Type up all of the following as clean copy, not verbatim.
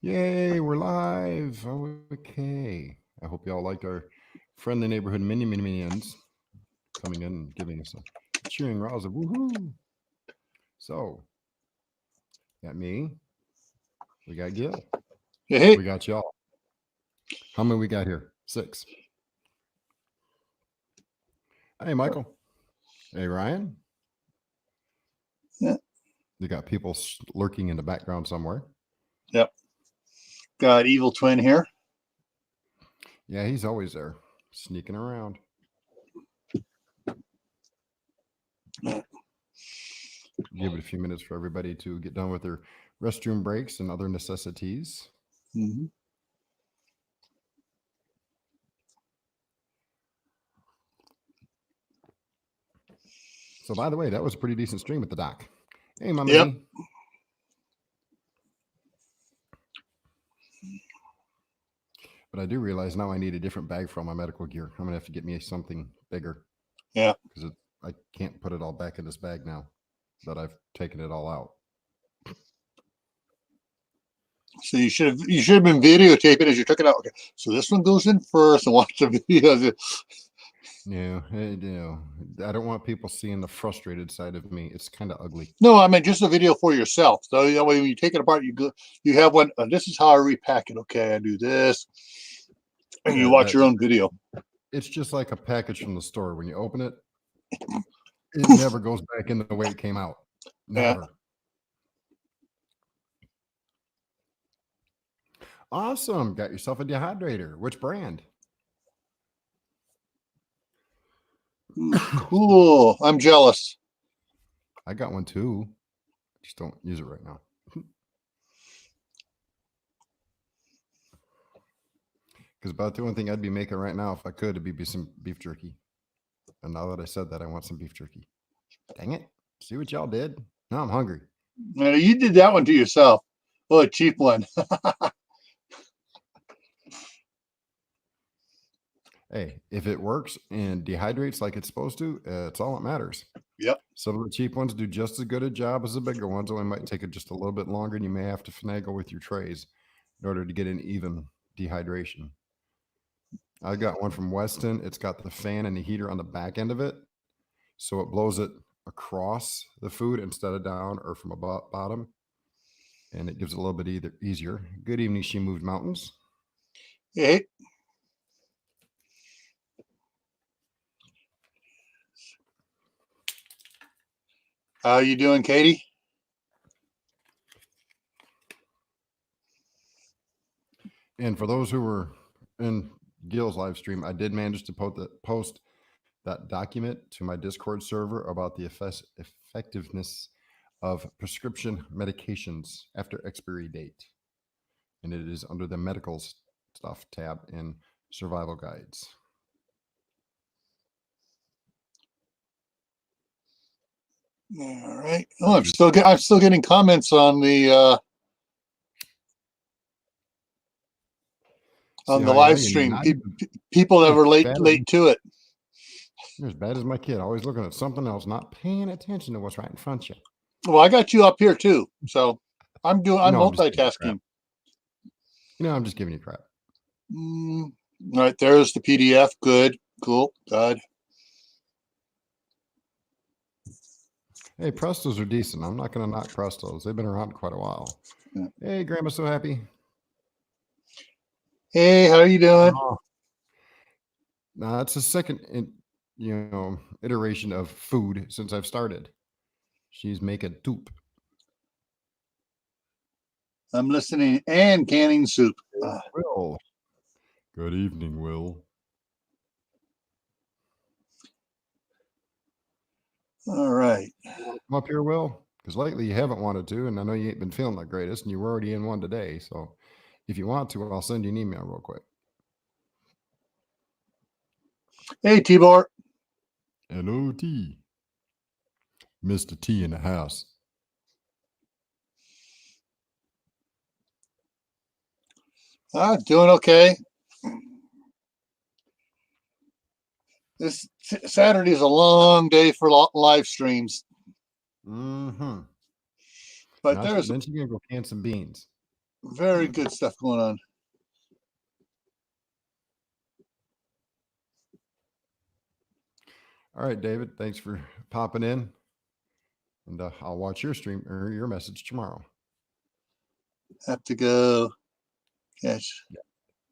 Yay, we're live. Okay. I hope y'all liked our friendly neighborhood minions coming in and giving us a cheering rouse of woohoo. So, got me. We got Gil. Hey, We got y'all. How many we got here? 6. Hey, Michael. Hey, Ryan. Yeah. You got people lurking in the background somewhere. Yep. Got Evil Twin here. Yeah, he's always there, sneaking around. Give it a few minutes for everybody to get done with their restroom breaks and other necessities. Mm-hmm. So, by the way, that was a pretty decent stream with the doc. Hey, Mama Yep. Z. But I do realize now I need a different bag for all my medical gear. I'm gonna have to get me something bigger. Yeah. Because I can't put it all back in this bag now that I've taken it all out. So you should have been videotaping as you took it out. Okay. So this one goes in first, and watch the videos. Yeah, I don't want people seeing the frustrated side of me. It's kind of ugly. No, I mean just a video for yourself. So that way, when you take it apart, you have one. This is how I repack it. Okay, I do this, and you watch your own video. It's just like a package from the store. When you open it, it never goes back in the way it came out. Never. Yeah. Awesome. Got yourself a dehydrator. Which brand? Cool. I'm jealous. I got one too. Just don't use it right now. Because about the only thing I'd be making right now, if I could, it'd be some beef jerky. And now that I said that, I want some beef jerky. Dang it. See what y'all did? Now I'm hungry. Man, you did that one to yourself. Oh, a cheap one. Hey, if it works and dehydrates like it's supposed to, it's all that matters. Yep. Some of the cheap ones do just as good a job as the bigger ones. Only might take it just a little bit longer, and you may have to finagle with your trays in order to get an even dehydration. I got one from Weston. It's got the fan and the heater on the back end of it, so it blows it across the food instead of down or from a bottom, and it gives it a little bit easier. Good evening, She Moved Mountains. Hey. How you doing, Katie? And for those who were in Gil's live stream, I did manage to post that document to my Discord server about the effectiveness of prescription medications after expiry date. And it is under the medical stuff tab in survival guides. All right. Oh, I'm still getting comments on the live stream. People that were late to it. You're as bad as my kid, always looking at something else, not paying attention to what's right in front of you. Well, I got you up here too, so I'm multitasking. I'm just giving you crap. All right, there's the PDF. Good, cool, good. Hey, Prestos are decent. I'm not going to knock Prestos. They've been around quite a while. Yeah. Hey, Grandma's so happy. Hey, how are you doing? Now, it's the second, iteration of food since I've started. She's making soup. I'm listening and canning soup. Will. Good evening, Will. All right. Come up here, Will, because lately you haven't wanted to, and I know you ain't been feeling the greatest, and you were already in one today. So if you want to, I'll send you an email real quick. Hey, T-Bar. Hello, T. Mr. T in the house. Doing okay. This Saturday is a long day for live streams. Mm-hmm. But then you're gonna go can some beans. Very good stuff going on. All right, David, thanks for popping in. And I'll watch your stream or your message tomorrow. Have to go. Yes.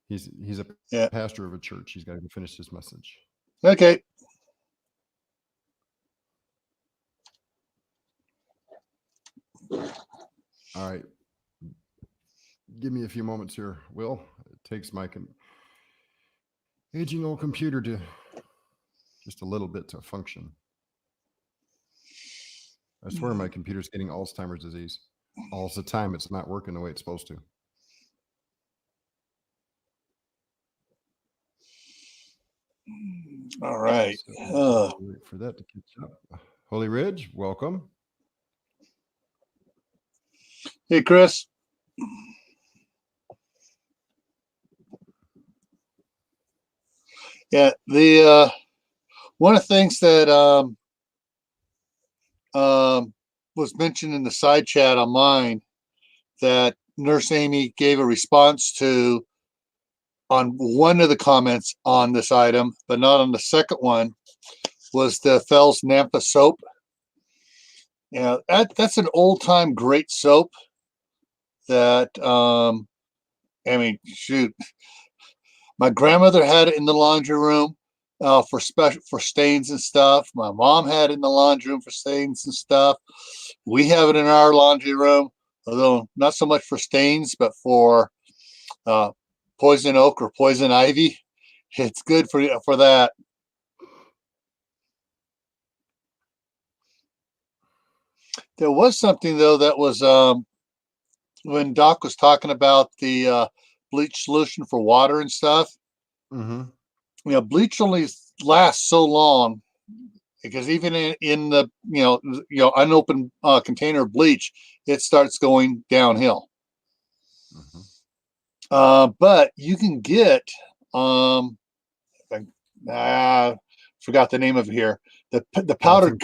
He's a pastor of a church. He's got to finish his message. Okay. All right. Give me a few moments here, Will. It takes my aging old computer to just a little bit to function. I swear my computer's getting Alzheimer's disease. All the time it's not working the way it's supposed to. All right. So, wait for that to catch up. Holy Ridge, welcome. Hey, Chris. Yeah, the one of the things that was mentioned in the side chat on mine that Nurse Amy gave a response to on one of the comments on this item, but not on the second one, was the Fells Nampa soap. Yeah, that's an old time great soap that I mean, shoot. My grandmother had it in the laundry room for stains and stuff. My mom had it in the laundry room for stains and stuff. We have it in our laundry room, although not so much for stains, but for poison oak or poison ivy. It's good for that. There was something though that was when Doc was talking about the bleach solution for water and stuff. Mm-hmm. You know, bleach only lasts so long because even in the unopened container of bleach, it starts going downhill. Mm-hmm. But you can get forgot the name of it here. The powdered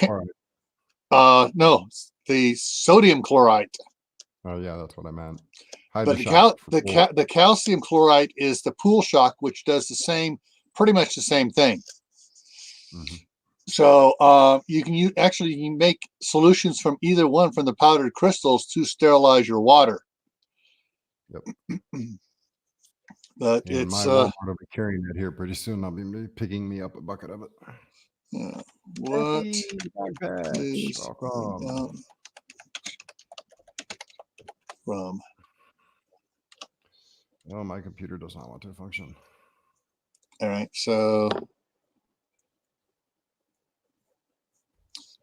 no, the sodium chloride. Oh yeah, that's what I meant. But the calcium chloride is the Pool Shock, which does pretty much the same thing. Mm-hmm. So you can make solutions from either one from the powdered crystals to sterilize your water. Yep. But and it's my Walmart will be carrying that here pretty soon. I'll be picking me up a bucket of it. What? Hey, welcome. From. Oh, my computer does not want to function. All right, so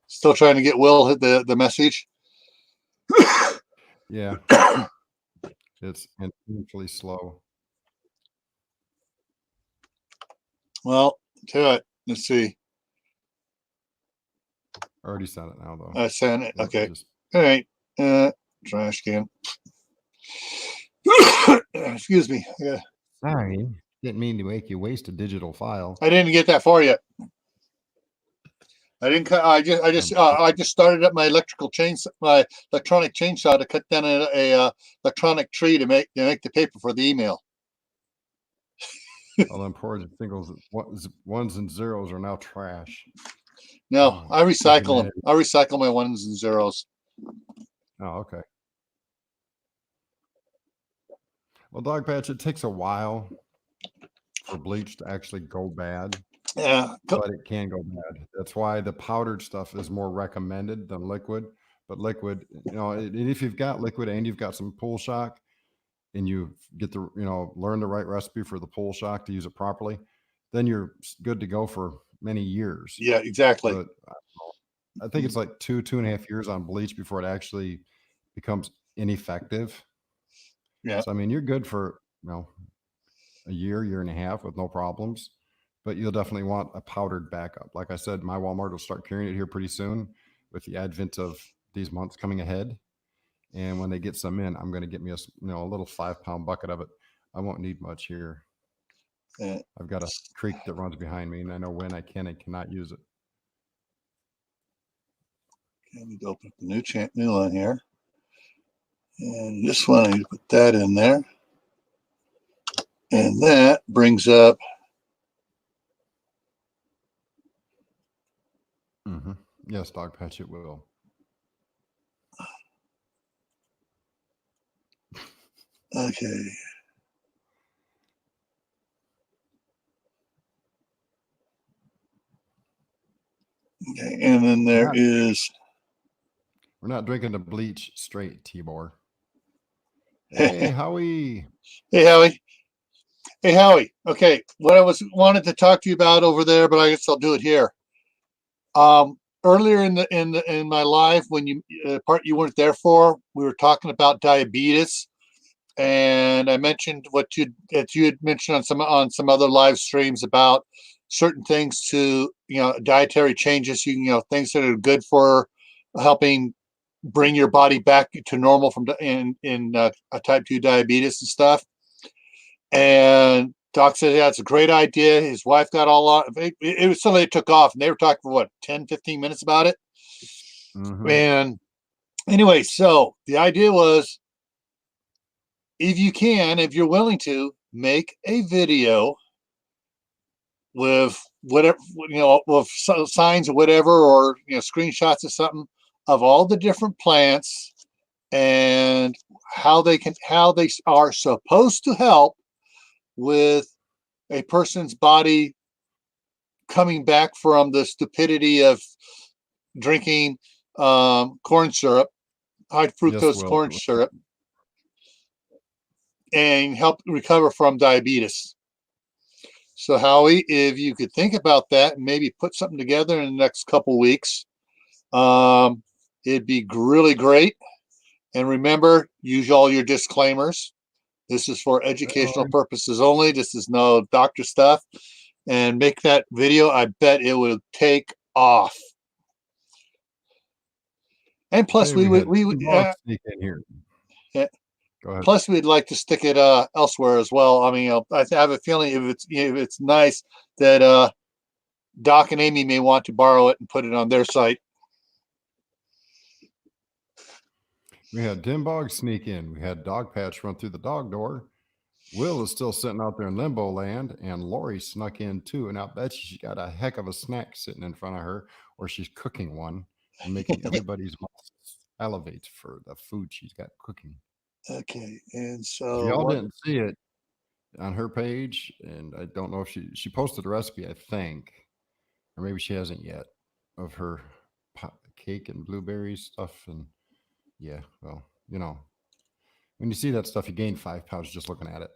still trying to get Will hit the message. Yeah, it's painfully slow. Well, tell it. Let's see. I already sent it now, though. I sent it. Okay. All right. Trash can. Excuse me. Yeah. Sorry, didn't mean to make you waste a digital file. I didn't get that far yet. I didn't. I just started up my my electronic chainsaw to cut down a electronic tree to make the paper for the email. All them poor singles, ones and zeros are now trash. No, I recycle them. I recycle my ones and zeros. Oh, okay. Well, Dog Patch, it takes a while for bleach to actually go bad. Yeah, but it can go bad. That's why the powdered stuff is more recommended than liquid. But liquid, if you've got liquid and you've got some Pool Shock, and you get learn the right recipe for the Pool Shock to use it properly, then you're good to go for many years. Yeah, exactly. But I think it's like 2.5 years on bleach before it actually becomes ineffective. Yeah. So I mean, you're good for a year and a half with no problems, but you'll definitely want a powdered backup. Like I said, my Walmart will start carrying it here pretty soon with the advent of these months coming ahead. And when they get some in, I'm going to get me a little 5-pound bucket of it. I won't need much here. I've got a creek that runs behind me, and I know when I can and cannot use it. Okay, I need to open up the new line here. And this one, I need to put that in there. And that brings up, Yes, Dog Patch, it will. okay. Okay, and then there is. We're not drinking the bleach straight, Tibor. Hey, Howie. Hey, Howie. Hey, Howie. Okay, what I wanted to talk to you about over there, but I guess I'll do it here. Earlier in my live, when you part you weren't there for, we were talking about diabetes, and I mentioned what you had mentioned on some other live streams about certain things to dietary changes, things that are good for helping bring your body back to normal from in type 2 diabetes and stuff. And Doc said, yeah, it's a great idea. His wife got all on it was something that took off, and they were talking for what, 10-15 minutes about it. And anyway, so the idea was, if you can, if you're willing to, make a video with whatever, with signs or whatever, or screenshots or something of all the different plants and how they are supposed to help with a person's body coming back from the stupidity of drinking corn syrup, high fructose corn syrup, and help recover from diabetes. So, Howie, if you could think about that and maybe put something together in the next couple weeks, it'd be really great. And remember, use all your disclaimers. This is for educational purposes only. This is no doctor stuff. And make that video. I bet it will take off. And plus, we would sneak in here. Yeah. Go ahead. Plus, we'd like to stick it elsewhere as well. I mean, I have a feeling if it's nice that Doc and Amy may want to borrow it and put it on their site. We had Dimbog sneak in. We had Dog Patch run through the dog door. Will is still sitting out there in limbo land, and Lori snuck in too. And I bet she got a heck of a snack sitting in front of her, or she's cooking one and making everybody's mouth elevate for the food she's got cooking. Okay, and so if y'all didn't see it on her page, and I don't know if she posted a recipe, I think, or maybe she hasn't yet, of her cake and blueberry stuff. And yeah, well, when you see that stuff, you gain 5 pounds just looking at it.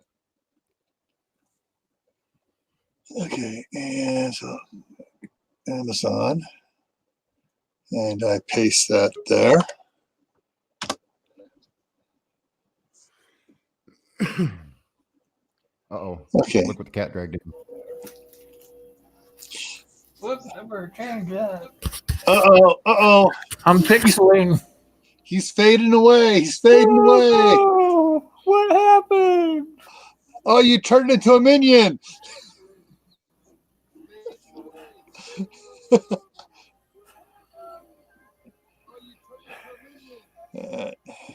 Okay, and so Amazon, and I paste that there. Uh-oh. Okay. Look what the cat dragged in. Whoops, I better change that. Uh-oh. I'm pixeling. He's fading away. Oh, what happened? Oh, you turned into a minion.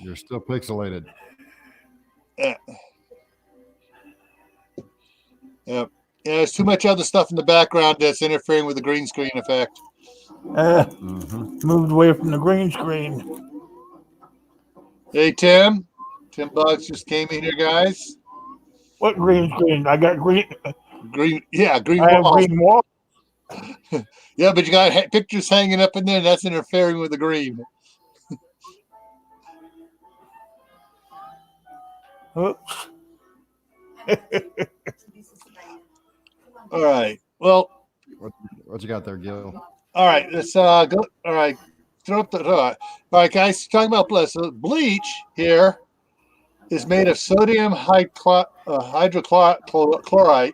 You're still pixelated. Yep. Yeah, there's too much other stuff in the background that's interfering with the green screen effect. Moved away from the green screen. Hey, Tim. Tim Bugs just came in here, guys. What green screen? I got green. Green, yeah, green I have walls. green wall. Yeah, but you got pictures hanging up in there, and that's interfering with the green. Oops. All right. Well, what you got there, Gil? All right. Let's go. All right. Throw up the. All right, guys. Talking about bleach here is made of sodium hydrochloride.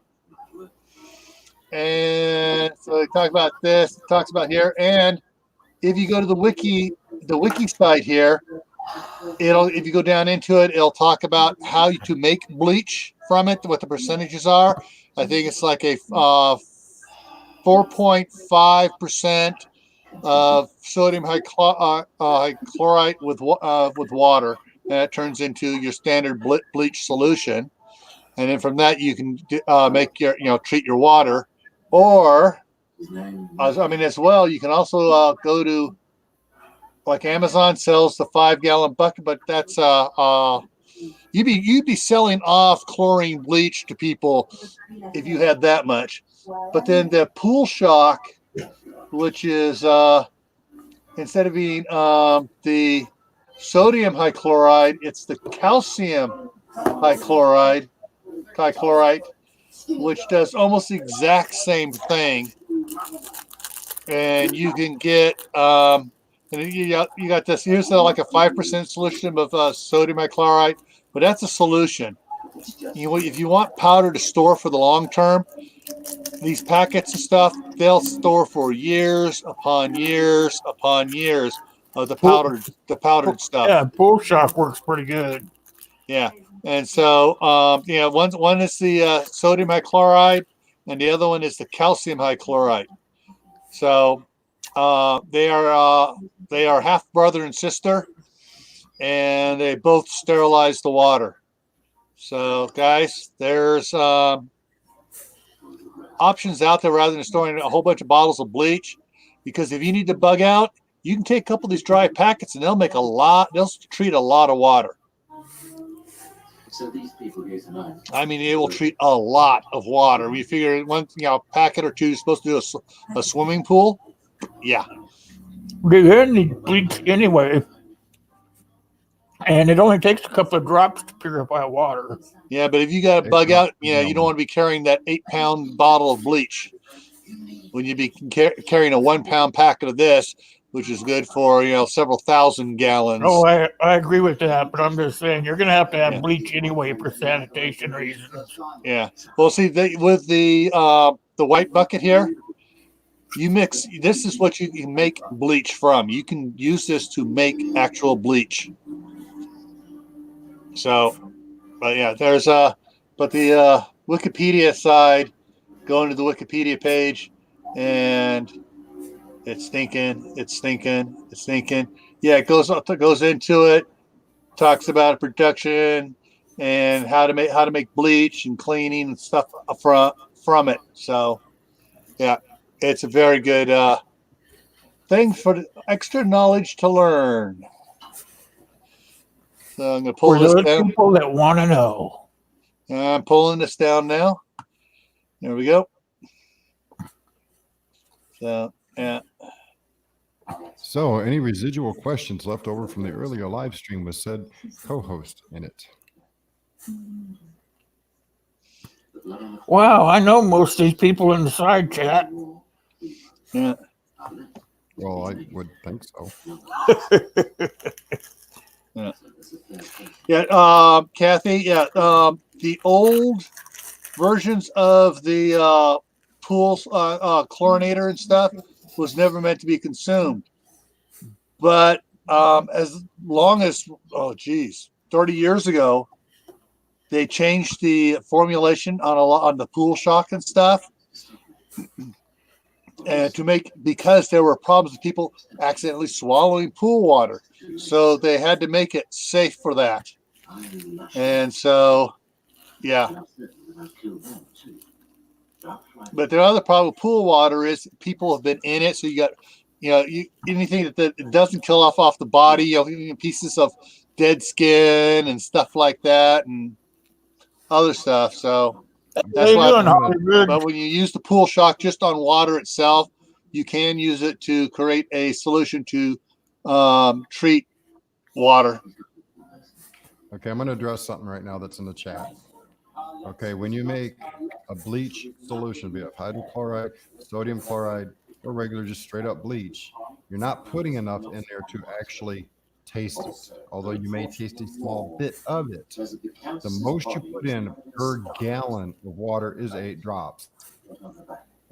And so they talk about this. It talks about here. And if you go to the wiki site here, if you go down into it, it'll talk about how to make bleach from it, what the percentages are. I think it's like a 4.5% of sodium hydrochloride with water That turns into your standard bleach solution. And then from that, you can make your, treat your water. Or, as well, you can also go to, like Amazon sells the 5-gallon bucket, but that's you'd be selling off chlorine bleach to people if you had that much. But then the Pool Shock, which is instead of being the sodium hichloride, it's the calcium hichloride, which does almost the exact same thing. And you can get and you got this. Here's like a 5% solution of sodium hichloride, but that's a solution. If you want powder to store for the long term, these packets of stuff, they'll store for years upon years upon years of the powdered stuff. Yeah, Pool Shock works pretty good. Yeah. And so, one is the sodium hichloride, and the other one is the calcium hichloride. So they are half brother and sister, and they both sterilize the water. So, guys, there's options out there rather than storing a whole bunch of bottles of bleach. Because if you need to bug out, you can take a couple of these dry packets, and they'll treat a lot of water. So these people get to know. I mean, it will treat a lot of water. We figure one packet or two is supposed to do a swimming pool. Yeah. They need bleach anyway. And it only takes a couple of drops to purify water. Yeah, but if you got to bug out, you don't want to be carrying that 8-pound bottle of bleach. When you be carrying a 1-pound packet of this, which is good for several thousand gallons. Oh, I agree with that, but I'm just saying you're gonna have to have bleach anyway for sanitation reasons. Yeah. Well, see, with the white bucket here, you mix. This is what you can make bleach from. You can use this to make actual bleach. So, but yeah, there's but the Wikipedia side, going to the Wikipedia page, and it's stinking. Yeah, it goes into it, talks about production and how to make bleach and cleaning and stuff from it. So, yeah, it's a very good thing for extra knowledge to learn. So I'm going to pull For this those down. people that want to know. I'm pulling this down now. There we go. So, yeah. So, any residual questions left over from the earlier live stream with said co-host in it? Wow, I know most of these people in the side chat. Yeah. Well, I would think so. Yeah, Kathy. Yeah, the old versions of the pools chlorinator and stuff was never meant to be consumed. But as long as 30 years ago, they changed the formulation on the Pool Shock and stuff, and because there were problems with people accidentally swallowing pool water, so they had to make it safe for that. And so, yeah. But the other problem with pool water is people have been in it, so you got anything that doesn't kill off the body, pieces of dead skin and stuff like that, and other stuff. So that's why. But when you use the Pool Shock just on water itself, you can use it to create a solution to treat water. Okay, I'm going to address something right now that's in the chat. Okay, when you make a bleach solution, be it hydrochloride, sodium chloride, or regular just straight up bleach, you're not putting enough in there to actually taste it, although you may taste a small bit of it. The most you put in per gallon of water is 8 drops.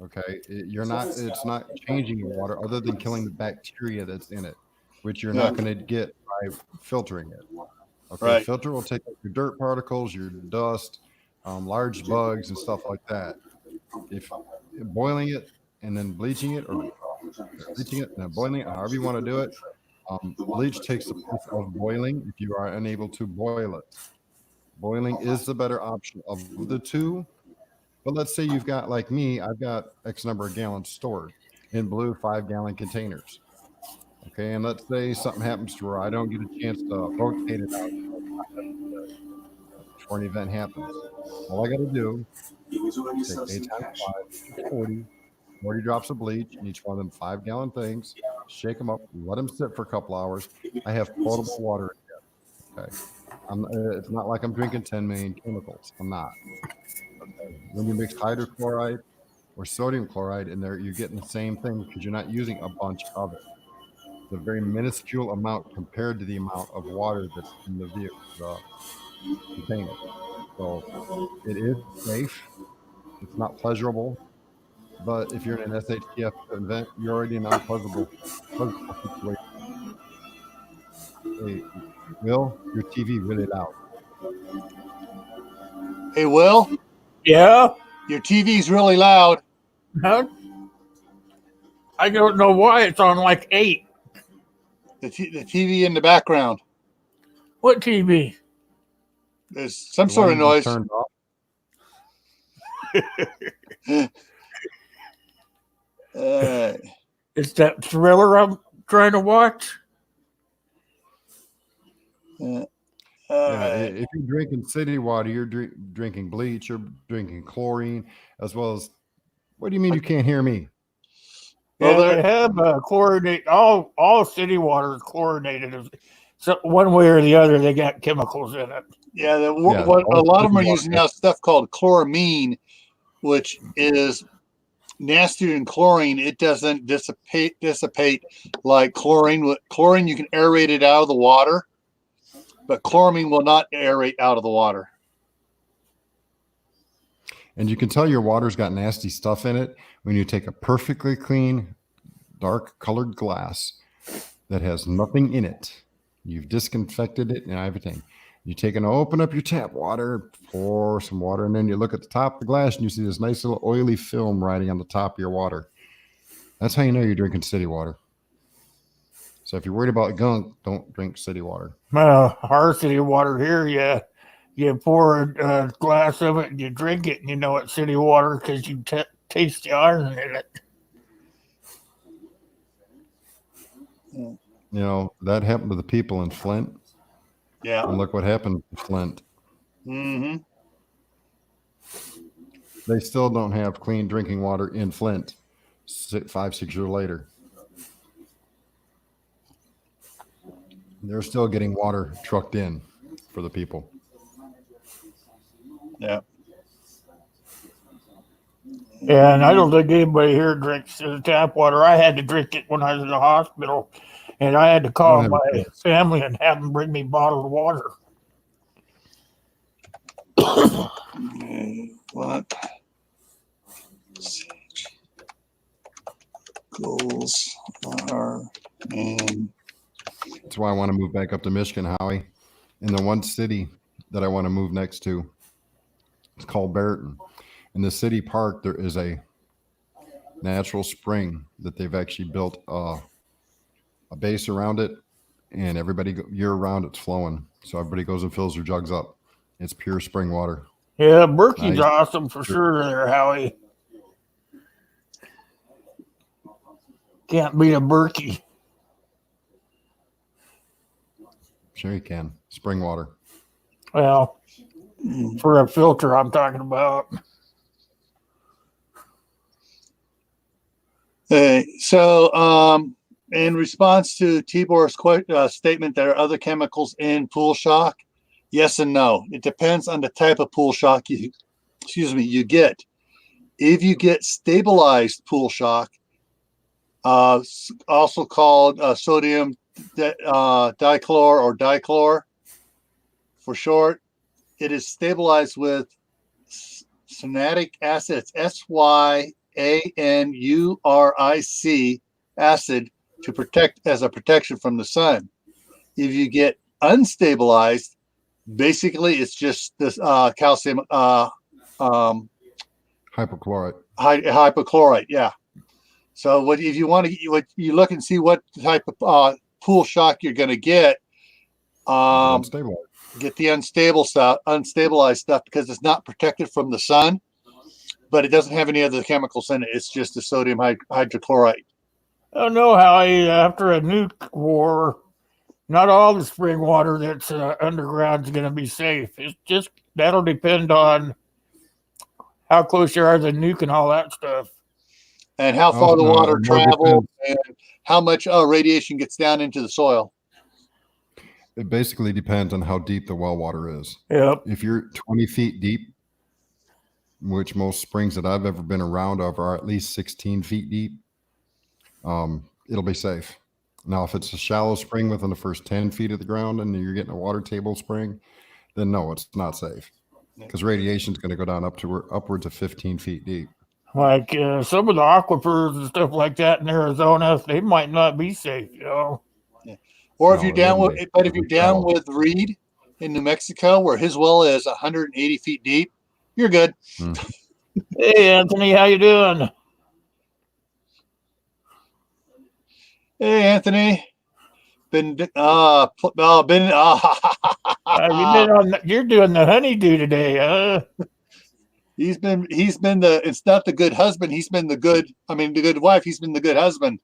Okay, it's not changing your water other than killing the bacteria that's in it, which you're not going to get by filtering it. Okay, right. Filter will take up your dirt particles, your dust, large bugs and stuff like that. If boiling it and then bleaching it, or bleaching it and then boiling it, however you want to do it, Bleach takes the place of boiling if you are unable to boil it. Boiling is the better option of the two. But let's say you've got, like me, I've got X number of gallons stored in blue 5-gallon containers. Okay, and let's say something happens to where I don't get a chance to rotate it out before an event happens. All I got to do is take 8 times 5, which is 40 drops of bleach in each one of them 5-gallon things, shake them up, let them sit for a couple hours. I have potable water again. Okay, it's not like I'm drinking 10 million chemicals. I'm not. Okay. When you mix hydrochloride or sodium chloride in there, you're getting the same thing because you're not using a bunch of it. It's a very minuscule amount compared to the amount of water that's in the vehicle container. So it is safe. It's not pleasurable. But if you're in an SHTF event, you're already in an unpleasurable situation. Hey, Will, your TV really loud. Hey, Will, Yeah. your TV's really loud. Huh? I don't know why it's on like 8. The TV in the background. What TV? There's some The sort one of you noise. turned off. It's that thriller I'm trying to watch. Yeah, Alright. if you're drinking city water, you're drinking bleach, you're drinking chlorine, as well as. What do you mean you can't hear me? Well, Yeah, they have chlorinate. All city water is chlorinated. So one way or the other, they got chemicals in it. Yeah, Yeah, what a all lot of them are city water using now stuff called chloramine, which is nastier than chlorine. It doesn't dissipate like chlorine. With chlorine, you can aerate it out of the water, but chloramine will not aerate out of the water. And you can tell your water's got nasty stuff in it when you take a perfectly clean, dark colored glass that has nothing in it. You've disinfected it and everything. You take and open up your tap water, pour some water, and then you look at the top of the glass and you see this nice little oily film riding on the top of your water. That's how you know you're drinking city water. So if you're worried about gunk, don't drink city water. Our city water here, you pour a glass of it and you drink it, and you know it's city water because you taste the iron in it. You know, that happened to the people in Flint. Yeah. And look what happened to Flint. Mm-hmm. They still don't have clean drinking water in Flint 5-6 years later. They're still getting water trucked in for the people. Yeah. Yeah, and I don't think anybody here drinks tap water. I had to drink it when I was in the hospital, and I had to call have my a choice. family and have them bring me bottled water. What goals are in? That's why I want to move back up to Michigan, Howie. In the one city that I want to move next to, it's called Barreton. In the city park, there is a natural spring that they've actually built a base around it, and everybody year round it's flowing. So everybody goes and fills their jugs up. It's pure spring water. Yeah, Berkey's Nice. awesome for sure there, Howie. Can't beat a Berkey. Sure you can. Spring water. Well, for a filter I'm talking about. In response to Tibor's statement, there are other chemicals in pool shock. Yes and no. It depends on the type of pool shock you get. If you get stabilized pool shock, also called sodium dichlor or dichlor for short, it is stabilized with cyanic acid. It's SYANURIC acid to protect as a protection from the sun. If you get unstabilized, basically it's just this calcium Hypochlorite. hypochlorite. Yeah. So if you want to, you look and see what type of pool shock you're going to get. Unstable. Get the unstabilized stuff because it's not protected from the sun, but it doesn't have any other chemicals in it. It's just the sodium hydrochloride. I don't know how after a nuke war, not all the spring water that's underground is going to be safe. It's just that'll depend on how close you are to the nuke and all that stuff. And how far the no, water it more travels and how much radiation gets down into the soil. It basically depends on how deep the well water is. Yep. If you're 20 feet deep, which most springs that I've ever been around of are at least 16 feet deep, it'll be safe. Now, if it's a shallow spring within the first 10 feet of the ground and you're getting a water table spring, then no, it's not safe because radiation is going to go down upwards of 15 feet deep. Like some of the aquifers and stuff like that in Arizona, they might not be safe, Or No, if you're it down wouldn't with, be. but if It'd you're be down shallow. with Reed in New Mexico, where his well is 180 feet deep, you're good. Hey, Anthony, how you doing? Hey, Anthony. You're You're doing the honeydew today, huh? he's been it's not the good husband. He's been the good wife. He's been the good husband.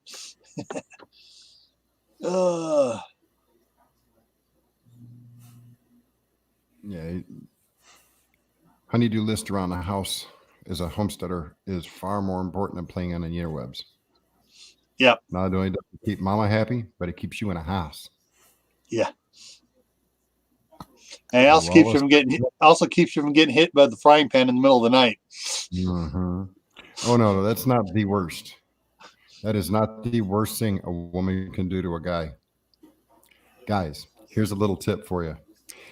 Yeah. Honeydew list around the house as a homesteader is far more important than playing on the interwebs. Yep. Not only does it keep mama happy, but it keeps you in a house. Yeah. And it also keeps you from getting hit by the frying pan in the middle of the night. Mm-hmm. Oh no, that's not the worst. That is not the worst thing a woman can do to a guy. Guys, here's a little tip for you.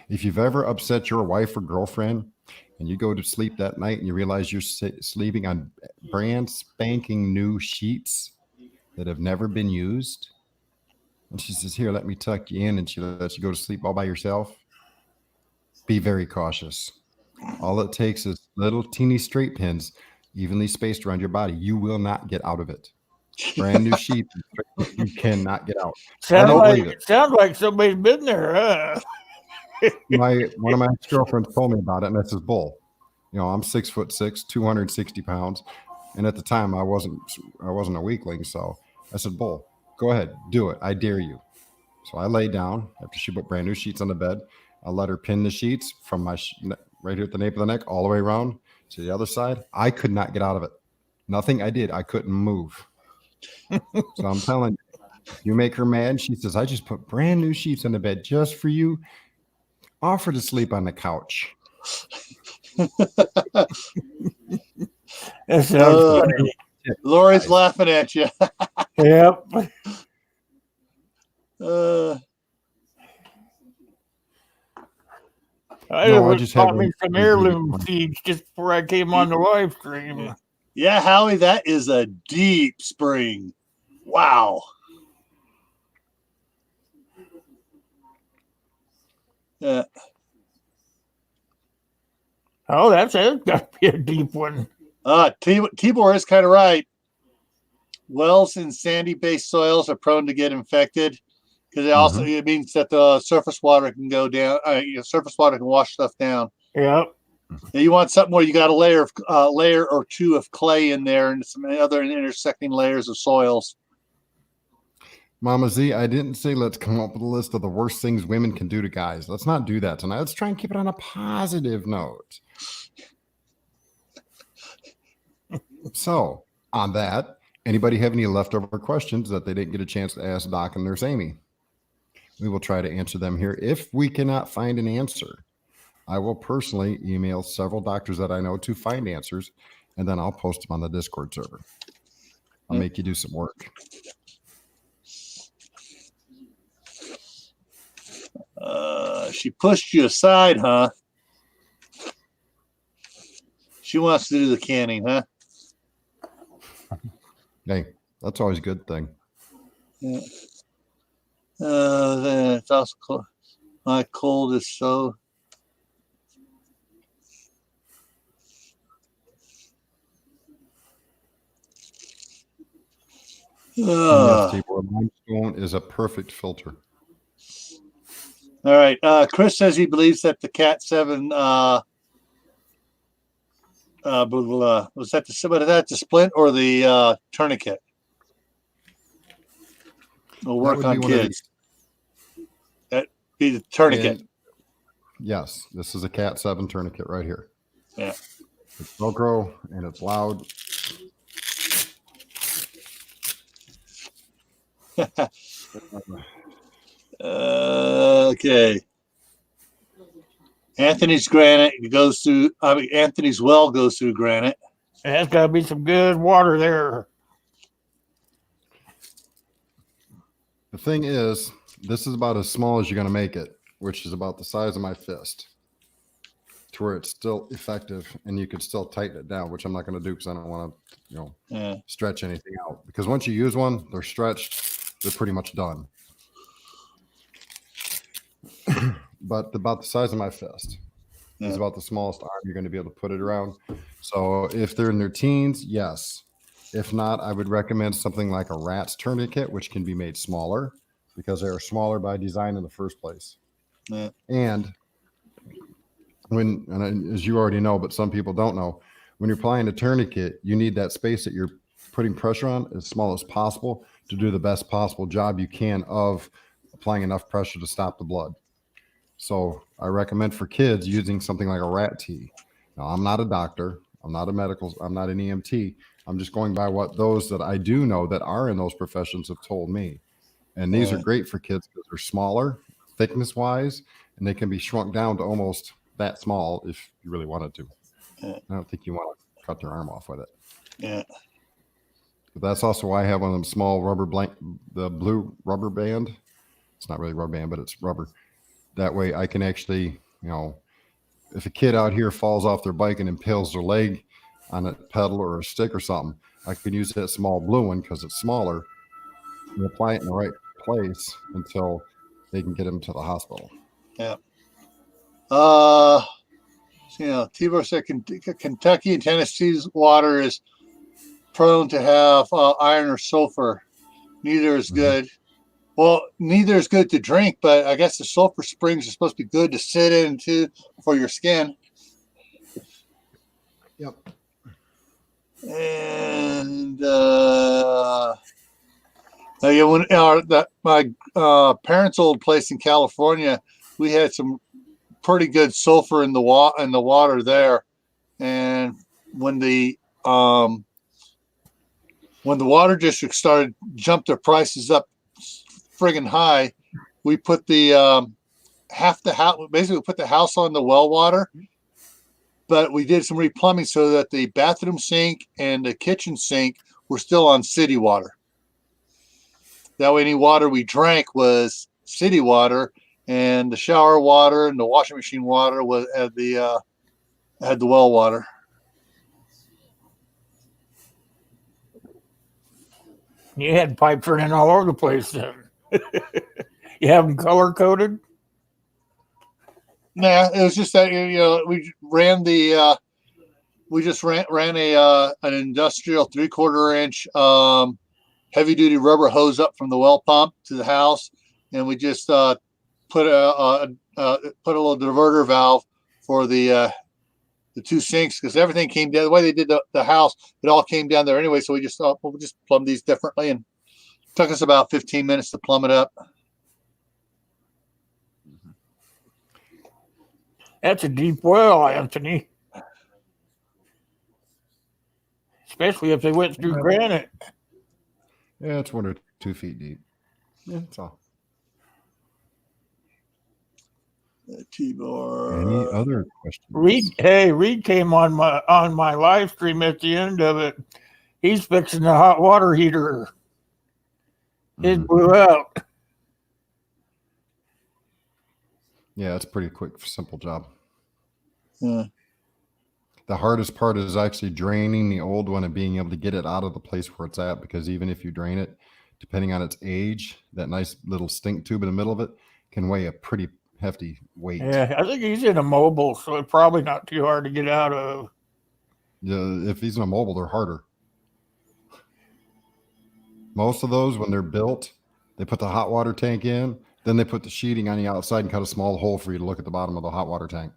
If you've ever upset your wife or girlfriend and you go to sleep that night and you realize you're sleeping on brand spanking new sheets that have never been used, and she says, "Here, let me tuck you in," and she lets you go to sleep all by yourself, be very cautious. All it takes is little teeny straight pins evenly spaced around your body. You will not get out of it. Brand new sheets, you cannot get out. I don't believe it. Sounds like somebody's been there, huh? One of my ex-girlfriends told me about it, and I says, "Bull. I'm 6'6", 260 pounds, and at the time I wasn't a weakling, so I said, "Bull, go ahead, do it. I dare you." So I lay down after she put brand new sheets on the bed. I let her pin the sheets from my right here at the nape of the neck all the way around to the other side. I could not get out of it. Nothing I did, I couldn't move. So I'm telling you, you make her mad. She says, "I just put brand new sheets on the bed just for you. Offer to sleep on the couch." That sounds funny. Lori's laughing at you. Yep. I just had bought me some heirloom seeds just before I came on the live stream. Yeah, Howie, that is a deep spring. Wow. Yeah. Oh, that's got to be a deep one. Tibor is kind of right. Wells in sandy-based soils are prone to get infected because it means that the surface water can go down. Surface water can wash stuff down. Yep. Now you want something where you got a layer or two of clay in there and some other intersecting layers of soils. Mama Z, I didn't say let's come up with a list of the worst things women can do to guys. Let's not do that tonight. Let's try and keep it on a positive note. So, on that, anybody have any leftover questions that they didn't get a chance to ask Doc and Nurse Amy? We will try to answer them here. If we cannot find an answer, I will personally email several doctors that I know to find answers, and then I'll post them on the Discord server. I'll make you do some work. She pushed you aside, huh? She wants to do the canning, huh? Hey, that's always a good thing. Yeah. Then it's also cold. My cold is so. And Uh, yes, Tibor, limestone is a perfect filter. all right. Chris says he believes that the Cat 7 blah, blah, blah. Was that the splint or the tourniquet? Will That work would on be one of kids. Be the tourniquet. And yes, this is a Cat 7 tourniquet right here. Yeah. It's Velcro and it's loud. Okay. Anthony's granite goes through. I mean, Anthony's well goes through granite. There's got to be some good water there. The thing is, this is about as small as you're going to make it, which is about the size of my fist, to where it's still effective and you could still tighten it down, which I'm not going to do because I don't want to, Yeah. stretch anything out. Because once you use one, they're stretched, they're pretty much done. But about the size of my fist is Yeah. about the smallest arm you're going to be able to put it around. So if they're in their teens, yes. If not, I would recommend something like a rat's tourniquet, which can be made smaller because they are smaller by design in the first place. Yeah. And as you already know, but some people don't know, when you're applying a tourniquet, you need that space that you're putting pressure on as small as possible to do the best possible job you can of applying enough pressure to stop the blood. So I recommend for kids using something like a rat T. Now, I'm not a doctor. I'm not I'm not an EMT. I'm just going by what those that I do know that are in those professions have told me. And these are great for kids because they're smaller, thickness wise, and they can be shrunk down to almost that small if you really wanted to. Yeah. I don't think you want to cut their arm off with it. Yeah. But that's also why I have one of them small the blue rubber band. It's not really rubber band, but it's rubber. That way I can actually, if a kid out here falls off their bike and impales their leg on a pedal or a stick or something, I can use that small blue one because it's smaller and apply it in the right place until they can get them to the hospital. Yeah. Tibor said Kentucky and Tennessee's water is prone to have iron or sulfur. Neither is good. Well, neither is good to drink, but I guess the sulfur springs are supposed to be good to sit into for your skin. Yep. And my parents' old place in California, we had some pretty good sulfur in the water there, and when the water district jumped their prices up friggin' high, we put the basically put the house on the well water, but we did some replumbing so that the bathroom sink and the kitchen sink were still on city water. That way any water we drank was city water, and the shower water and the washing machine water had the well water. You had pipes running all over the place then. You have them color coded? Nah, it was just that we ran an industrial 3/4 inch heavy duty rubber hose up from the well pump to the house, and we just put a little diverter valve for the two sinks because everything came down the way they did the house. It all came down there anyway, so we just thought we'll just plumb these differently, and it took us about 15 minutes to plumb it up. That's a deep well, Anthony. Especially if they went through granite. Yeah, it's 1 or 2 feet deep. Yeah, that's all. Tibor. Any other questions? Reed came on my live stream at the end of it. He's fixing the hot water heater. It blew out. Yeah, it's a pretty quick, simple job. Yeah. The hardest part is actually draining the old one and being able to get it out of the place where it's at, because even if you drain it, depending on its age, that nice little stink tube in the middle of it can weigh a pretty hefty weight. Yeah, I think he's in a mobile, so it's probably not too hard to get out of. If he's in a mobile, they're harder. Most of those, when they're built, they put the hot water tank in, then they put the sheeting on the outside and cut a small hole for you to look at the bottom of the hot water tank.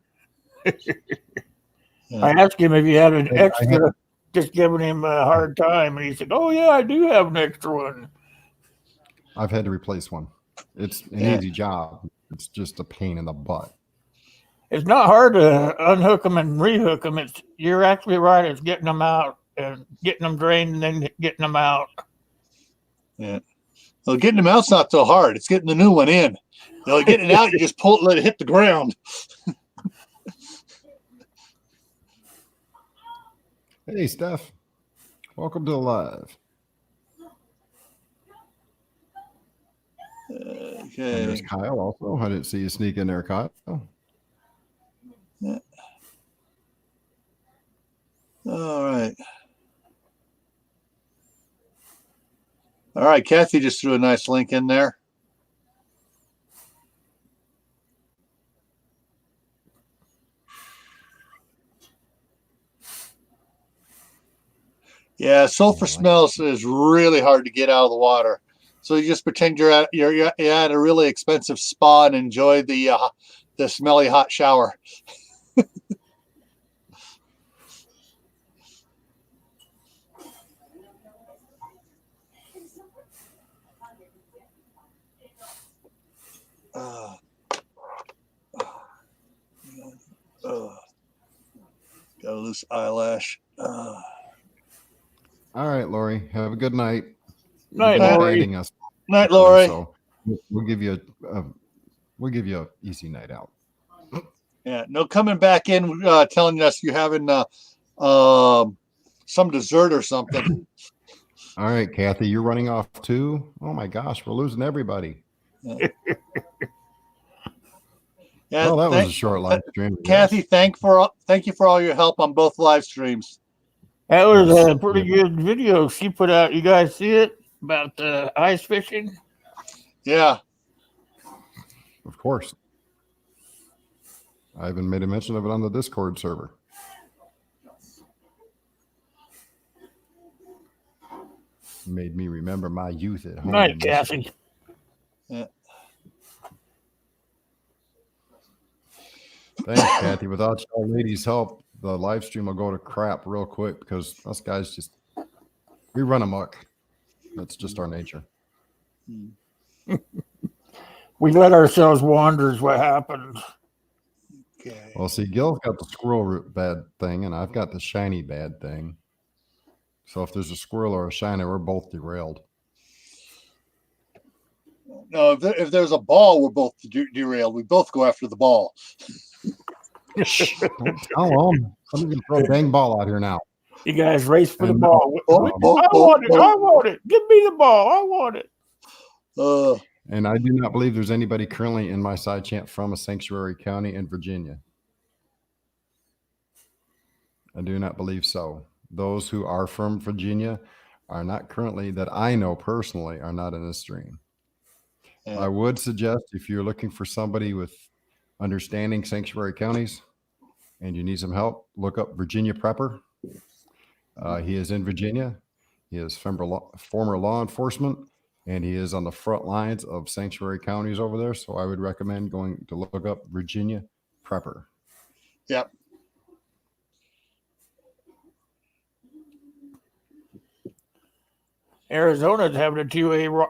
I asked him if he had an I had- extra, just giving him a hard time, and he said, "Oh yeah, I do have an extra one." I've had to replace one. It's an Yeah. easy job. It's just a pain in the butt. It's not hard to unhook them and rehook them. It's you're actually right. It's getting them out and getting them drained and then getting them out. Well, getting them out's not so hard. It's getting the new one in. Getting it out, you just pull it, let it hit the ground. Hey, Steph. Welcome to the live. And there's Okay. Kyle also. I didn't see you sneak in there, Kyle. All right. All right. Kathy just threw a nice link in there. Yeah, sulfur smells is really hard to get out of the water. So you just pretend you're at a really expensive spa and enjoy the smelly hot shower. Got a loose eyelash. All right, Lori. Have a good night. Night, You've been Lori. nagging us, Night, Lori. So we'll give you a easy night out. Yeah, no coming back in telling us you're having some dessert or something. All right, Kathy, you're running off too. Oh my gosh, we're losing everybody. Yeah, Well, that was a short live stream. Kathy, thank you for all your help on both live streams. That was a pretty good video she put out. You guys see it about the ice fishing? Yeah, Of course. I even made a mention of it on the Discord server. Made me remember my youth at home. Night, Kathy. Thanks, Kathy. Without y'all ladies' help, the live stream will go to crap real quick because us guys we run amok. That's just our nature. We let ourselves wander is what happens. okay. Well, see, Gil's got the squirrel root bad thing, and I've got the shiny bad thing. So if there's a squirrel or a shiny, we're both derailed. No, if there's a ball, we're both derailed. We both go after the ball. Don't tell them. Somebody's gonna throw a dang ball out here now. You guys race for the And- ball. Oh, I want it. I want it. Give me the ball. I want it. And I do not believe there's anybody currently in my side chant from a sanctuary county in Virginia. I do not believe so. Those who are from Virginia are not currently, that I know personally, are not in this stream. Yeah. I would suggest if you're looking for somebody with understanding sanctuary counties and you need some help, look up Virginia Prepper. He is in Virginia. He is former law enforcement, and he is on the front lines of sanctuary counties over there. So I would recommend going to look up Virginia Prepper. Yep. Arizona's having a 2A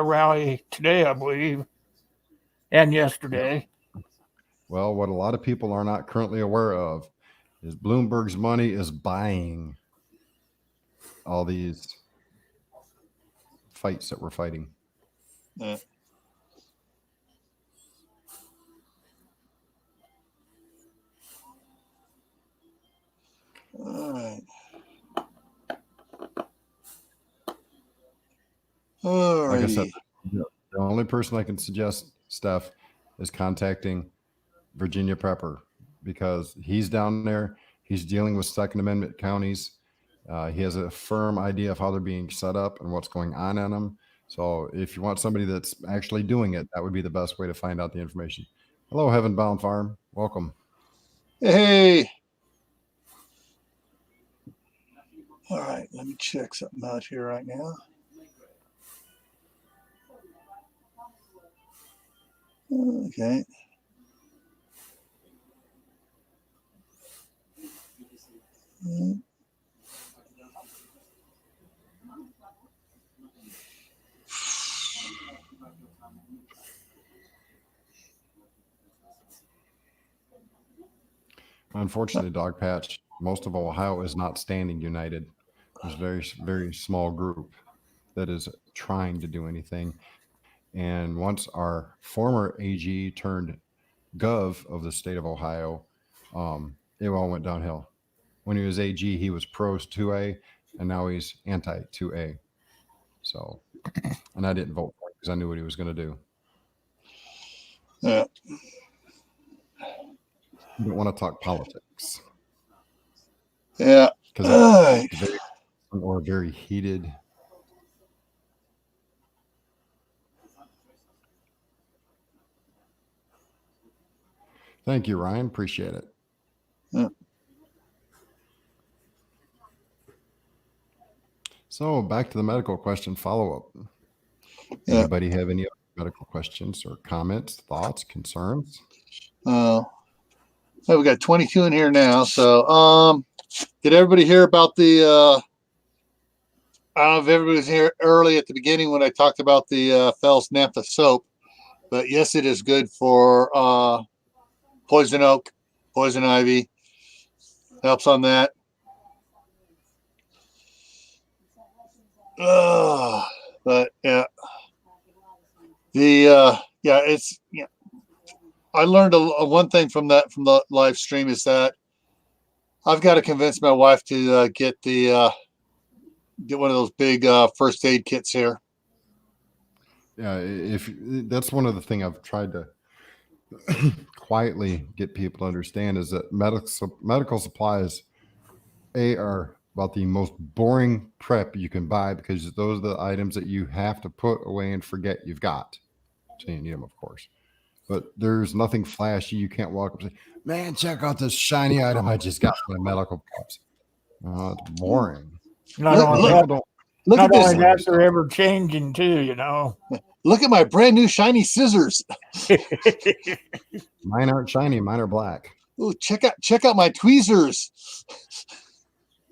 rally today, I believe, and yesterday. Well, what a lot of people are not currently aware of is Bloomberg's money is buying all these fights that we're fighting. Yeah. All right. All Like I right. said, the only person I can suggest, Steph, is contacting Virginia Prepper because he's down there. He's dealing with Second Amendment counties. He has a firm idea of how they're being set up and what's going on in them. So if you want somebody that's actually doing it, that would be the best way to find out the information. Hello, Heaven Bound Farm. Welcome. Hey. All right. Let me check something out here right now. Okay. Unfortunately, Dog Patch, most of Ohio is not standing united. There's very small group that is trying to do anything. And once our former AG turned gov of the state of Ohio, it all went downhill. When he was AG, he was pro 2A, and now he's anti 2A. So, and I didn't vote for him because I knew what he was going to do. Yeah. You don't want to talk politics Yeah. because or very heated. Thank you, Ryan. Appreciate it. Yeah. So back to the medical question follow-up. Yeah. Anybody have any medical questions or comments, thoughts, concerns? Well, we got 22 in here now. So, did everybody hear about the, I don't know if everybody was here early at the beginning when I talked about the Fells Naphtha soap, but yes, it is good for poison oak, poison ivy, helps on that. But yeah, it's I learned one thing from the live stream is that I've got to convince my wife to get one of those big first aid kits here. Yeah, if that's one of the things I've tried to quietly get people to understand is that medical supplies are about the most boring prep you can buy because those are the items that you have to put away and forget you've got. So you need them, of course. But there's nothing flashy. You can't walk up and say, man, check out this shiny item I just got from my medical preps. It's boring. Not only Look that, Look at not only this. that, they're ever changing too. You know. Look at my brand new shiny scissors. Mine aren't shiny. Mine are black. Ooh, check out my tweezers.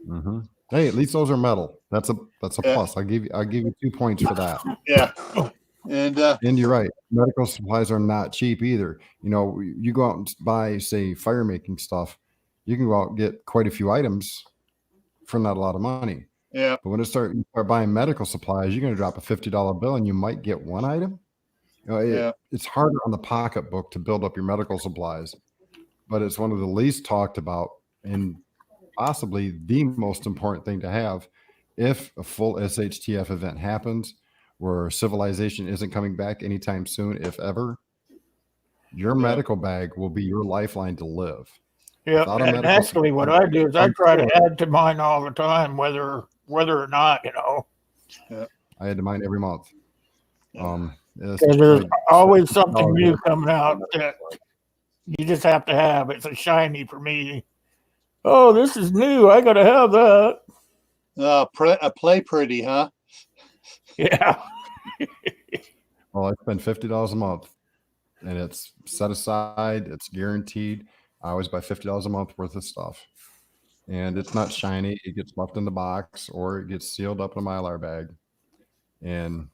Mm-hmm. Hey, at least those are metal. That's a plus. I'll give you 2 points for that. Yeah. And you're right. Medical supplies are not cheap either. You know, you go out and buy, say, fire making stuff. You can go out and get quite a few items for not a lot of money. Yeah. But when you start buying medical supplies, you're going to drop a $50 bill and you might get one item. You know, it's harder on the pocketbook to build up your medical supplies, but it's one of the least talked about and possibly the most important thing to have if a full SHTF event happens where civilization isn't coming back anytime soon, if ever. Your medical bag will be your lifeline to live. Yeah, and actually what I do is I try to add to mine all the time, whether or not, you know. Yeah. I add to mine every month. There's always something new coming out that you just have to have. It's a shiny for me. Oh, this is new. I got to have that. Play pretty, huh? Yeah. Well, I spend $50 a month, and it's set aside. It's guaranteed. I always buy $50 a month worth of stuff, and it's not shiny. It gets left in the box, or it gets sealed up in a Mylar bag, and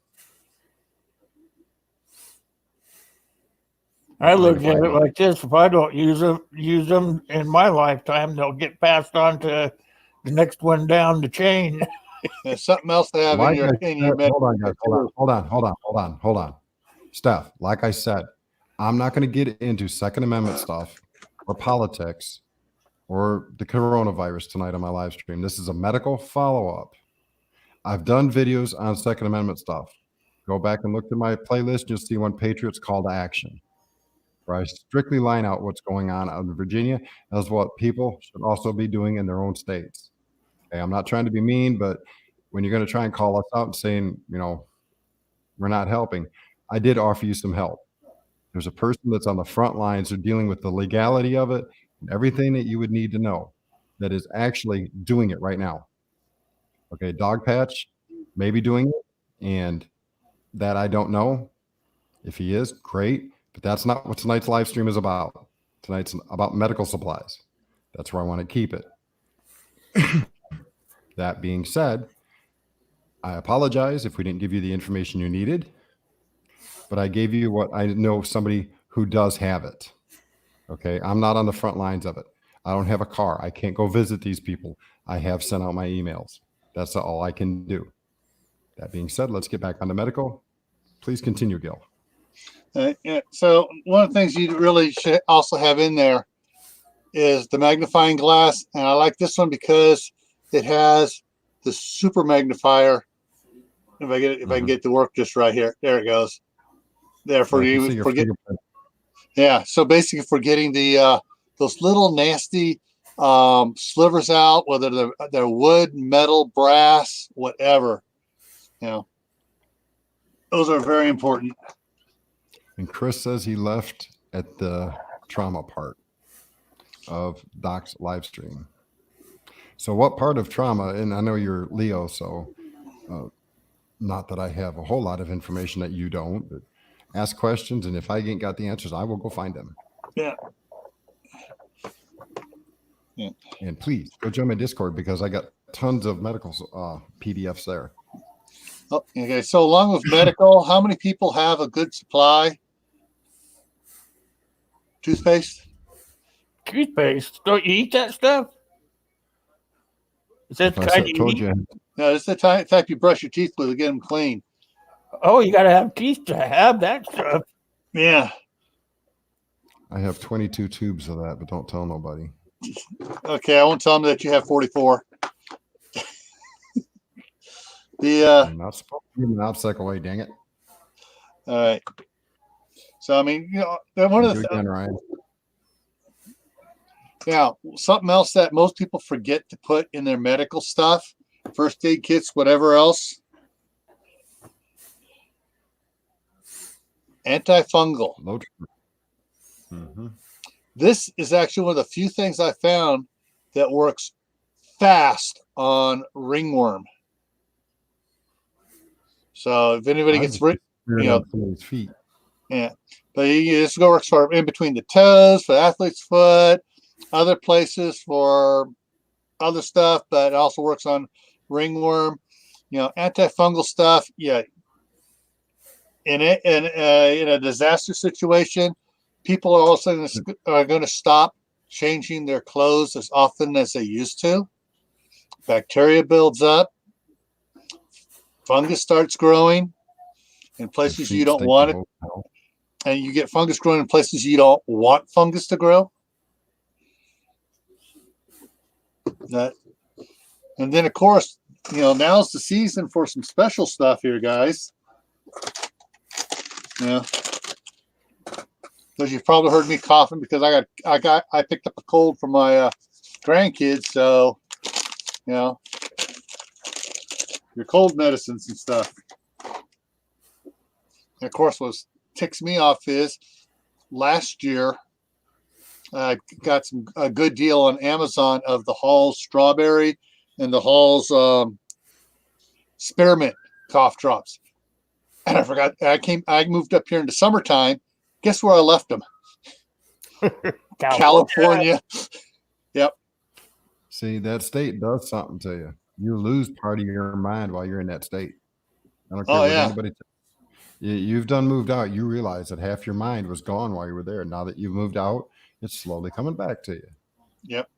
I look at it like this: if I don't use them in my lifetime, they'll get passed on to the next one down the chain. There's something else to have in your hold on, guys. Hold on. Steph, like I said, I'm not going to get into Second Amendment stuff or politics or the coronavirus tonight on my live stream. This is a medical follow-up. I've done videos on Second Amendment stuff. Go back and look at my playlist. You'll see one Patriots Call to Action, where I strictly line out what's going on out in Virginia as what people should also be doing in their own states. Okay, I'm not trying to be mean, but when you're going to try and call us out and saying, you know, we're not helping, I did offer you some help. There's a person that's on the front lines who are dealing with the legality of it and everything that you would need to know that is actually doing it right now. Okay, Dog Patch may be doing it, and that I don't know. If he is, great. But that's not what tonight's live stream is about. Tonight's about medical supplies. That's where I want to keep it. That being said, I apologize if we didn't give you the information you needed, but I gave you what I know somebody who does have it. Okay. I'm not on the front lines of it. I don't have a car. I can't go visit these people. I have sent out my emails. That's all I can do. That being said, let's get back on to medical. Please continue, Gil. Yeah, so one of the things you really should also have in there is the magnifying glass. And I like this one because it has the super magnifier. If I can get the work just right here. There it goes. There for I can see you. your Forget. fingerprint. Yeah. So basically for getting the those little nasty slivers out, whether they're wood, metal, brass, whatever. You know, those are very important. And Chris says he left at the trauma part of Doc's live stream. So what part of trauma, and I know you're Leo, so not that I have a whole lot of information that you don't, but ask questions. And if I ain't got the answers, I will go find them. Yeah. And please go join my Discord because I got tons of medical PDFs there. Oh, okay. So along with medical, how many people have a good supply? Toothpaste? Toothpaste. Don't you eat that stuff? Is that the I kind you told eat? you, No, it's the type you brush your teeth with to get them clean. Oh, you got to have teeth to have that stuff. Yeah. I have 22 tubes of that, but don't tell nobody. Okay, I won't tell them that you have 44. I'm not supposed to give an obstacle away, dang it. All right. So I mean, you know, one of Do the again, Ryan. now something else that most people forget to put in their medical stuff, first aid kits, whatever else. Antifungal. Low mm-hmm. This is actually one of the few things I found that works fast on ringworm. So if anybody gets you know, somebody's feet. yeah, but this works for in between the toes, for the athlete's foot, other places for other stuff, but it also works on ringworm. You know, antifungal stuff. Yeah. In a disaster situation, people are also going to stop changing their clothes as often as they used to. Bacteria builds up. Fungus starts growing in places you don't want it. And you get fungus growing in places you don't want fungus to grow. And then, of course, you know, now's the season for some special stuff here, guys. Yeah. Because you've probably heard me coughing because I picked up a cold from my grandkids. So, you know, your cold medicines and stuff. And of course, what ticks me off is last year I got a good deal on Amazon of the Halls strawberry and the Halls spearmint cough drops. And I forgot I moved up here in the summertime. Guess where I left them? California. Yep. See, that state does something to you. You lose part of your mind while you're in that state. I don't care what anybody you've done moved out. You realize that half your mind was gone while you were there. Now that you've moved out, it's slowly coming back to you. Yep.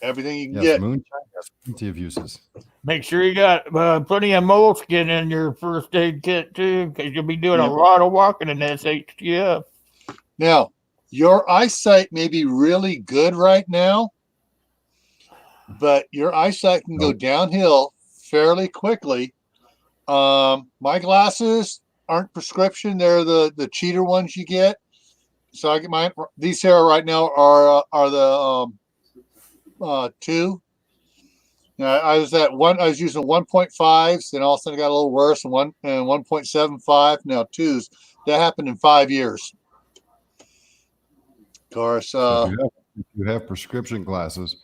Everything you can get. Moonshine has plenty of uses. Make sure you got plenty of moleskin in your first aid kit too, because you'll be doing a lot of walking in this HTF. Now, your eyesight may be really good right now, but your eyesight can go downhill fairly quickly. My glasses aren't prescription; they're the cheater ones you get. So I get mine. These here right now are the 2. I was at 1. I was using 1.5s, then all of a sudden it got a little worse, and 1.75. Now 2s. That happened in 5 years. Of course, if you have prescription glasses,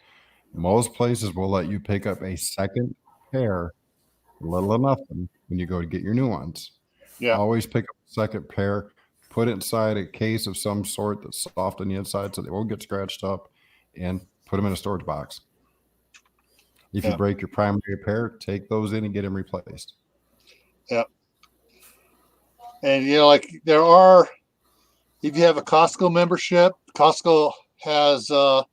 most places will let you pick up a second pair little or nothing when you go to get your new ones. Yeah. Always pick up a second pair, put it inside a case of some sort that's soft on the inside so they won't get scratched up, and put them in a storage box. If you Yeah. break your primary pair, take those in and get them replaced. And like there are, if you have a Costco membership, Costco has the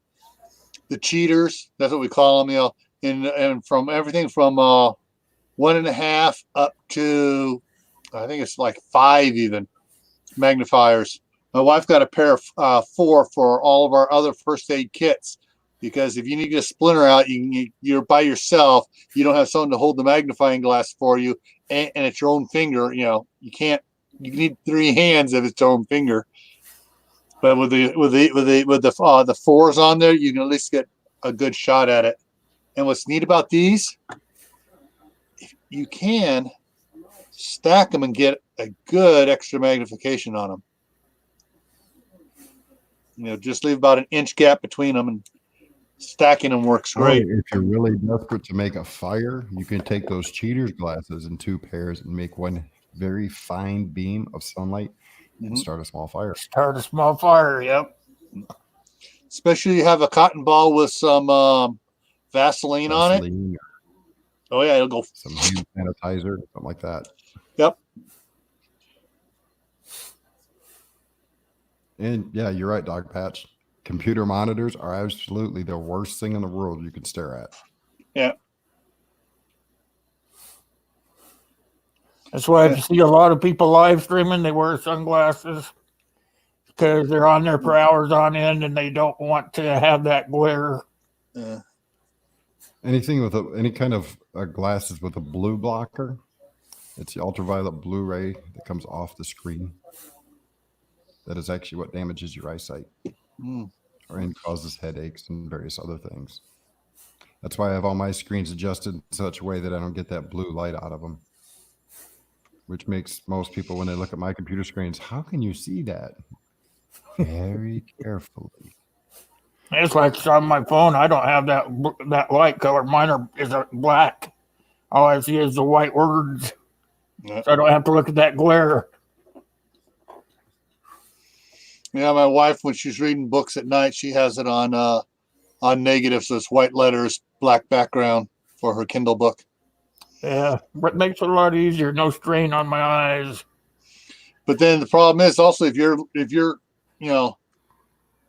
cheaters. That's what we call them. And from everything from 1.5 up to, I think it's like 5 even magnifiers. My wife got a pair of 4 for all of our other first aid kits, because if you need to get a splinter out, you're by yourself. You don't have someone to hold the magnifying glass for you, and it's your own finger. You can't. You need 3 hands if it's your own finger. But with the 4s on there, you can at least get a good shot at it. And what's neat about these, you can stack them and get a good extra magnification on them. Just leave about an inch gap between them, and stacking them works great. If you're really desperate to make a fire, you can take those cheaters glasses in 2 pairs and make one very fine beam of sunlight and start a small fire. Start a small fire. Yep. Especially you have a cotton ball with some Vaseline on it. Vaseline, Oh yeah, it'll go. some hand sanitizer, something like that. Yep. And yeah, you're right, Dog Patch. Computer monitors are absolutely the worst thing in the world you can stare at. Yeah. That's why if you see a lot of people live streaming, they wear sunglasses because they're on there for hours on end and they don't want to have that glare. Anything with any kind of glasses with a blue blocker, it's the ultraviolet blue ray that comes off the screen. That is actually what damages your eyesight and causes headaches and various other things. That's why I have all my screens adjusted in such a way that I don't get that blue light out of them, which makes most people, when they look at my computer screens, how can you see that? Very carefully. It's like on my phone. I don't have that light color. Mine is black. All I see is the white words. Yeah. So I don't have to look at that glare. Yeah, my wife, when she's reading books at night, she has it on negative, so it's white letters, black background for her Kindle book. Yeah, but it makes it a lot easier. No strain on my eyes. But then the problem is also if you're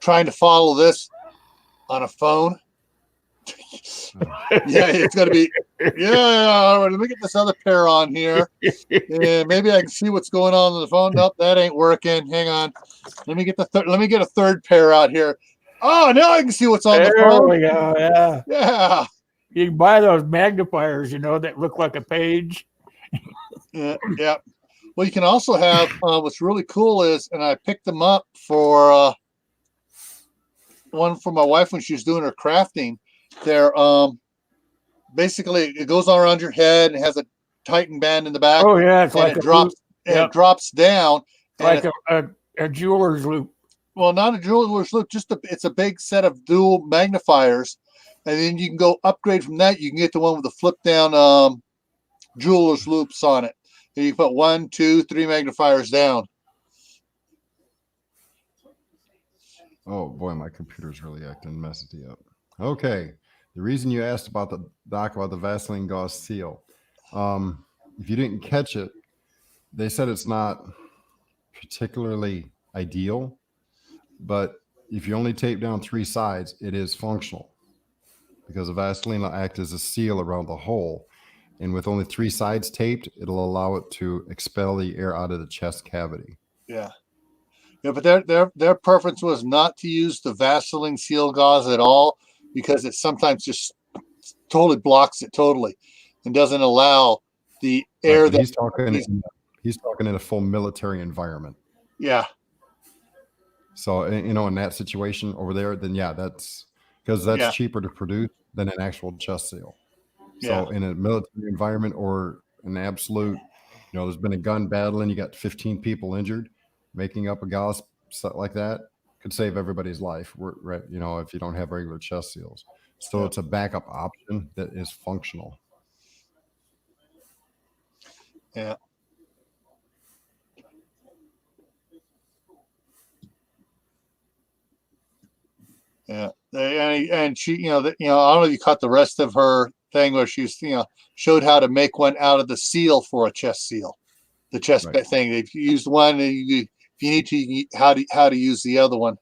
trying to follow this on a phone, yeah, it's gonna be all right, let me get this other pair on here. Yeah, maybe I can see what's going on the phone. Nope, that ain't working. Hang on. Let me get a third pair out here. Oh, now I can see what's on the There phone. we go. Yeah. Yeah. You can buy those magnifiers, that look like a page. Yeah. Well, you can also have what's really cool is, and I picked them up for one for my wife when she was doing her crafting. They're basically it goes on around your head and has a Titan band in the back. Oh yeah, it's and like it drops. And Yep. it drops down. And like a jeweler's loop. well, not a jeweler's loop. It's a big set of dual magnifiers, and then you can go upgrade from that. You can get the one with the flip down jeweler's loops on it. And you can put 1, 2, 3 magnifiers down. Oh boy, my computer's really acting messy up. Okay, the reason you asked about the Vaseline gauze seal, if you didn't catch it, they said it's not particularly ideal, but if you only tape down 3 sides, it is functional because the Vaseline will act as a seal around the hole, and with only 3 sides taped, it'll allow it to expel the air out of the chest cavity. Yeah, but their preference was not to use the Vaseline seal gauze at all because it sometimes just totally blocks it totally and doesn't allow the air Right, that he's talking in a full military environment. yeah. So, in that situation over there, then yeah, that's because that's Yeah. cheaper to produce than an actual chest seal. Yeah. So in a military environment or an absolute, there's been a gun battle and you got 15 people injured, making up a gauze set like that could save everybody's life. If you don't have regular chest seals. So Yeah. it's a backup option that is functional. Yeah. Yeah. And she, I don't know if you caught the rest of her thing where she's, showed how to make one out of the seal for a chest seal, the chest Right. thing. If you used one, if you need to, how to use the other one.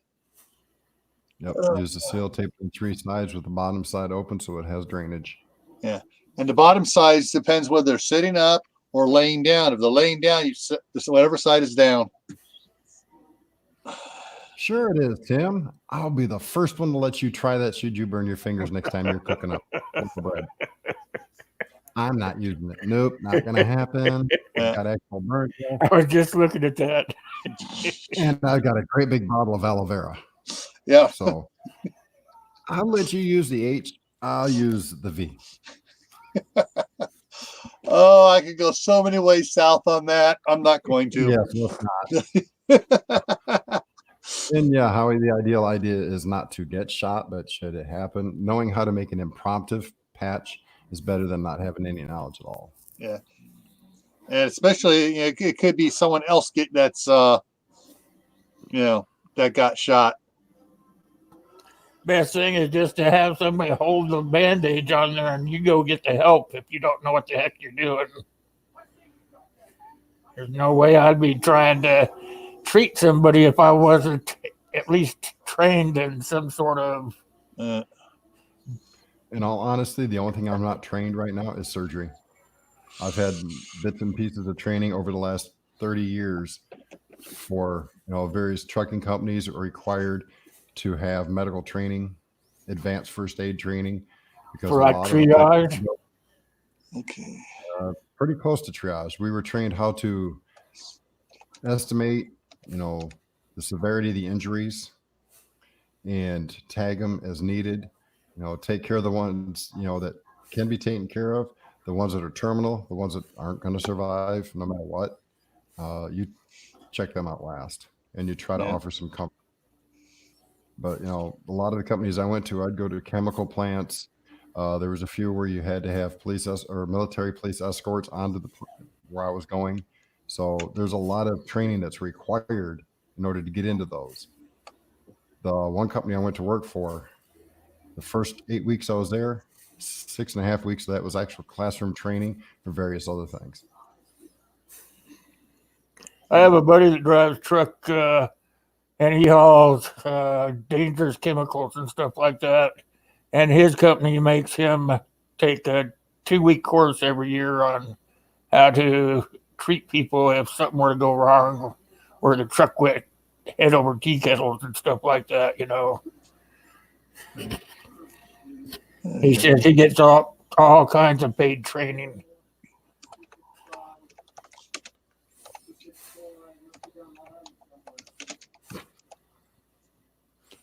Yep. Use the seal tape on 3 sides with the bottom side open so it has drainage. Yeah. And the bottom size depends whether they're sitting up or laying down. If they're laying down, you set whatever side is down. Sure it is, Tim. I'll be the first one to let you try that should you burn your fingers next time you're cooking up bread. I'm not using it. Nope, not going to happen. I've got actual burn. I was just looking at that. And I've got a great big bottle of aloe vera. Yeah. So I'll let you use the H. I'll use the V. Oh, I could go so many ways south on that. I'm not going to. Yes, let's not. And yeah, Howie, the ideal idea is not to get shot, but should it happen, knowing how to make an impromptu patch is better than not having any knowledge at all. Yeah. And especially, it could be someone else that got shot. Best thing is just to have somebody hold the bandage on there and you go get the help if you don't know what the heck you're doing. There's no way I'd be trying to treat somebody if I wasn't at least trained in some sort of. In all honesty, the only thing I'm not trained right now is surgery. I've had bits and pieces of training over the last 30 years for various trucking companies are required to have medical training, advanced first aid training. Because For like triage? Okay. Pretty close to triage. We were trained how to estimate, the severity of the injuries and tag them as needed. Take care of the ones, that can be taken care of, the ones that are terminal, the ones that aren't going to survive no matter what. You check them out last and you try to offer some comfort. But, a lot of the companies I went to, I'd go to chemical plants. There was a few where you had to have police or military police escorts onto where I was going. So there's a lot of training that's required in order to get into those. The one company I went to work for, the first 8 weeks I was there, 6.5 weeks of that was actual classroom training for various other things. I have a buddy that drives truck and he hauls dangerous chemicals and stuff like that. And his company makes him take a 2-week course every year on how to treat people if something were to go wrong or the truck went head over tea kettles and stuff like that, He says he gets all kinds of paid training.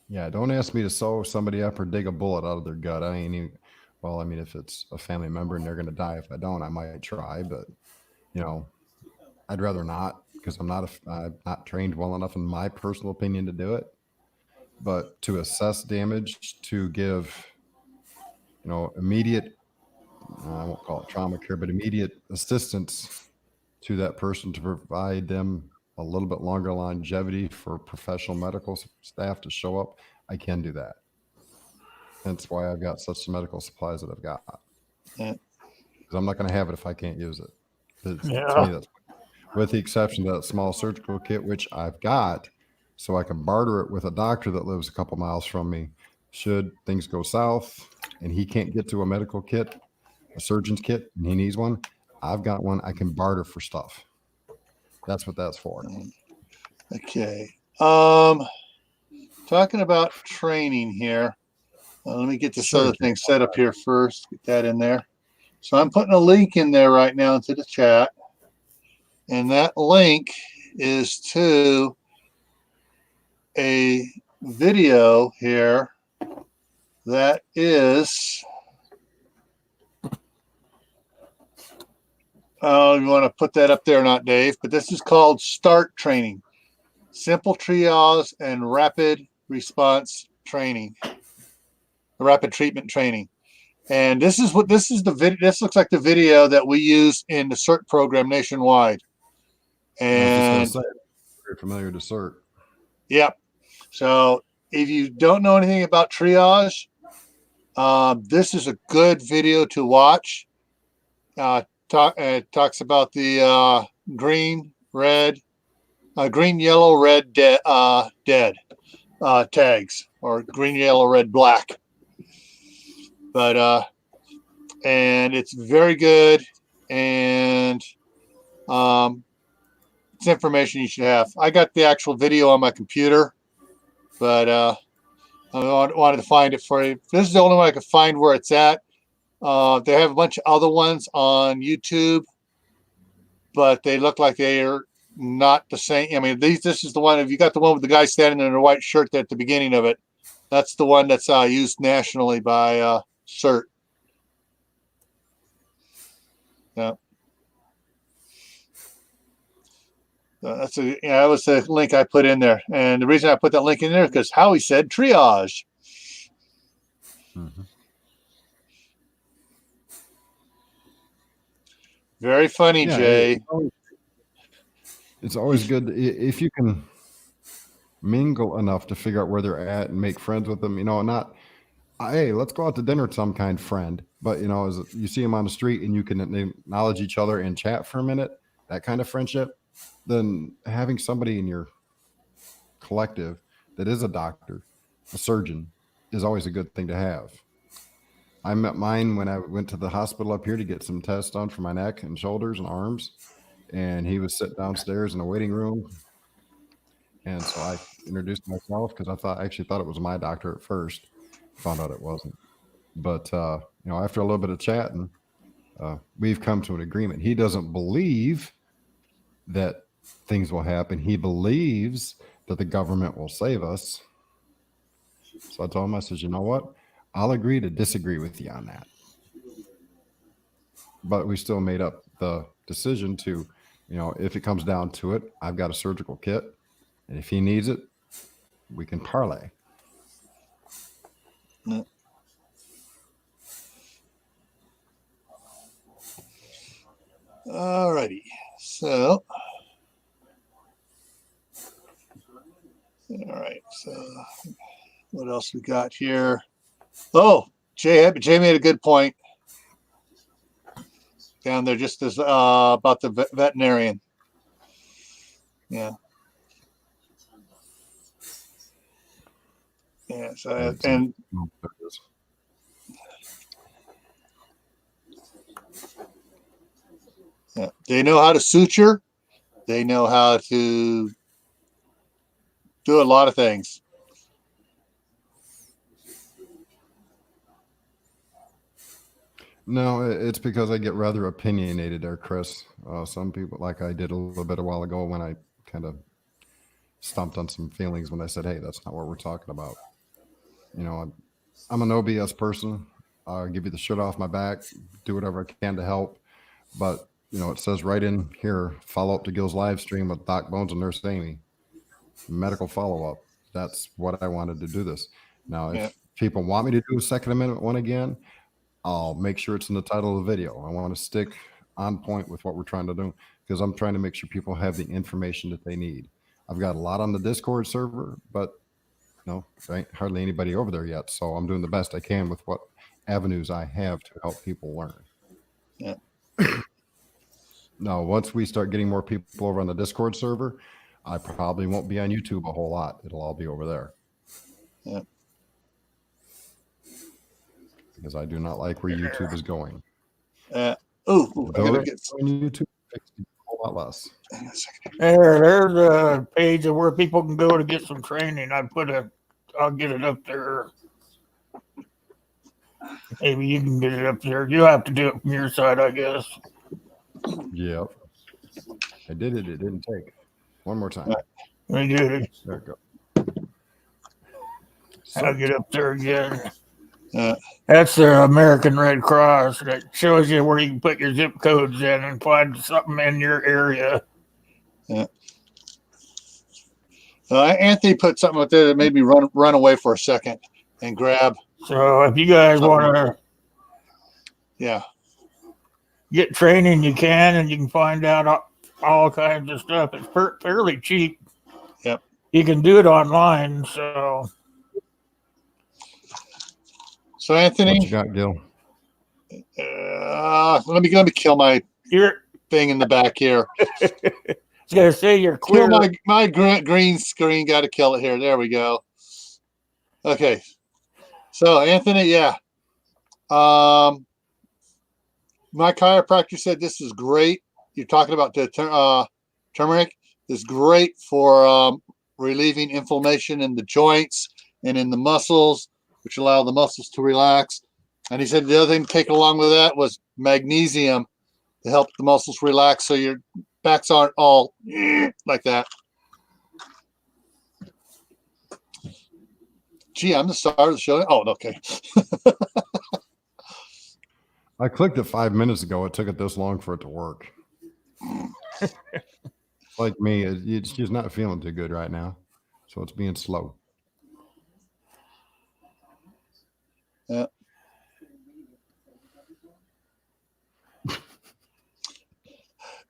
Yeah, don't ask me to sew somebody up or dig a bullet out of their gut. I ain't even, well, I mean, if it's a family member and they're going to die if I don't, I might try, but I'd rather not because I'm not trained well enough in my personal opinion to do it. But to assess damage, to give, immediate, I won't call it trauma care, but immediate assistance to that person to provide them a little bit longer longevity for professional medical staff to show up, I can do that. That's why I've got such medical supplies that I've got. Because I'm not going to have it if I can't use it. To me, that's, with the exception of that small surgical kit, which I've got, so I can barter it with a doctor that lives a couple miles from me. Should things go south and he can't get to a medical kit, a surgeon's kit, and he needs one, I've got one I can barter for stuff. That's what that's for. Okay. Talking about training here. Let me get this other thing set up here first. Get that in there. So I'm putting a link in there right now into the chat. And that link is to a video here that is, you want to put that up there or not, Dave? But this is called START training. Simple triage and rapid response training. Rapid treatment training. And this is the video. This looks like the video that we use in the CERT program nationwide. I was And just gonna say, very familiar to CERT. yep. So if you don't know anything about triage, this is a good video to watch. It talks about the green, yellow, red, dead tags, or green, yellow, red, black. But and it's very good, and it's information you should have. I got the actual video on my computer, but I wanted to find it for you. This is the only one I could find where it's at. They have a bunch of other ones on YouTube, but they look like they are not the same. I mean, this is the one. If you got the one with the guy standing in a white shirt at the beginning of it, that's the one that's used nationally by CERT. Yeah. That was the link I put in there, and the reason I put that link in there is because Howie said triage. Mm-hmm. Very funny, Yeah, Jay. it's always good if you can mingle enough to figure out where they're at and make friends with them. You know, not hey, let's go out to dinner with some kind friend, but you know, as you see them on the street and you can acknowledge each other and chat for a minute, that kind of friendship. Then having somebody in your collective that is a doctor, a surgeon, is always a good thing to have. I met mine when I went to the hospital up here to get some tests done for my neck and shoulders and arms, and he was sitting downstairs in the waiting room. And so I introduced myself because I actually thought it was my doctor at first. Found out it wasn't. But you know, after a little bit of chatting, we've come to an agreement. He doesn't believe that things will happen. He believes that the government will save us. So I told him, I said, you know what? I'll agree to disagree with you on that. But we still made up the decision to, you know, if it comes down to it, I've got a surgical kit. And if he needs it, we can parlay. All righty. So, all right. So, what else we got here? Oh, Jay made a good point down there, just as about the veterinarian. Yeah. Yeah. So, and yeah, they know how to suture. They know how to do a lot of things. No, it's because I get rather opinionated there, Chris. Some people, like I did a little bit a while ago when I kind of stomped on some feelings when I said, hey, that's not what we're talking about. You know, I'm an OBS person. I'll give you the shirt off my back, do whatever I can to help. But, you know, it says right in here, follow up to Gil's live stream with Doc Bones and Nurse Amy. Medical follow-up. That's what I wanted to do this. Now, if people want me to do a Second Amendment one again, I'll make sure it's in the title of the video. I want to stick on point with what we're trying to do because I'm trying to make sure people have the information that they need. I've got a lot on the Discord server, but no, there ain't hardly anybody over there yet. So I'm doing the best I can with what avenues I have to help people learn. Yeah. Now, once we start getting more people over on the Discord server, I probably won't be on YouTube a whole lot. It'll all be over there. Yeah. Because I do not like where YouTube is going. I gotta get on YouTube, a whole lot less. There's a page of where people can go to get some training. I'll get it up there. Maybe you can get it up there. You'll have to do it from your side, I guess. Yep. I did it. It didn't take. One more time. We did it. There we go. I'll get up there again. Yeah. That's the American Red Cross that shows you where you can put your zip codes in and find something in your area. Yeah. Anthony put something up there that made me run away for a second and grab. So if you guys want to Yeah. Get training you can, and you can find out all kinds of stuff. It's fairly cheap. Yep. You can do it online. So So What Anthony, you got, Gil? let me kill my you're. thing in the back here. I was gonna say you're clear. Kill my green screen. Got to kill it here. There we go. Okay. So Anthony, yeah. My chiropractor said this is great. You're talking about the turmeric is great for relieving inflammation in the joints and in the muscles, which allow the muscles to relax. And he said the other thing to take along with that was magnesium to help the muscles relax, so your backs aren't all like that. Gee, I'm the star of the show. Oh, okay. I clicked it 5 minutes ago. It took it this long for it to work. Like me, it's just not feeling too good right now, so it's being slow. Yeah.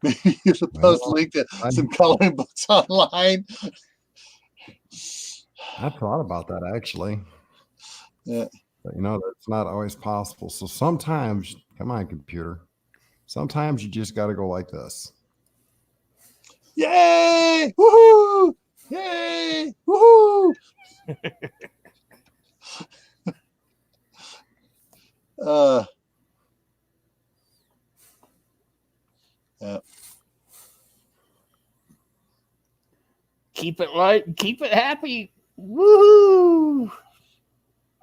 Maybe you're supposed to link to some coloring books online. I thought about that actually. Yeah. But you know, that's not always possible. So sometimes, come on, computer. Sometimes you just got to go like this. Yay! Woohoo! Yay! Woohoo! Yeah. Keep it light and keep it happy. Woohoo!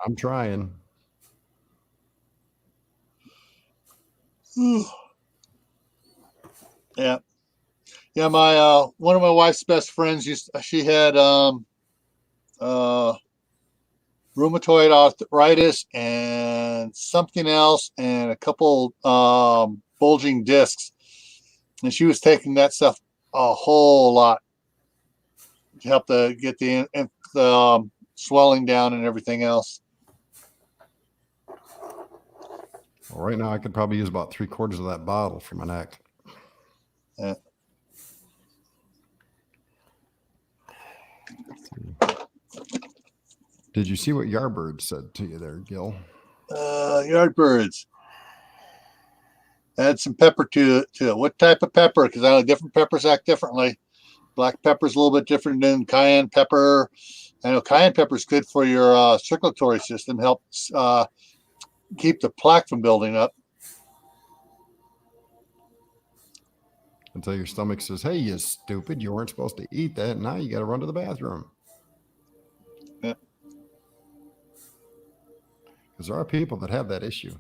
I'm trying. Yeah. Yeah, my one of my wife's best friends she had rheumatoid arthritis and something else and a couple bulging discs. And she was taking that stuff a whole lot to help get the swelling down and everything else. Well, right now I could probably use about 3/4 of that bottle for my neck. Yeah. Did you see what Yardbird said to you there, Gil? Yardbirds. Add some pepper to it. What type of pepper? Because I know different peppers act differently. Black pepper is a little bit different than cayenne pepper. I know cayenne pepper is good for your circulatory system. Helps keep the plaque from building up. Until your stomach says, "Hey, you stupid! You weren't supposed to eat that. Now you got to run to the bathroom." Yeah. Because there are people that have that issue.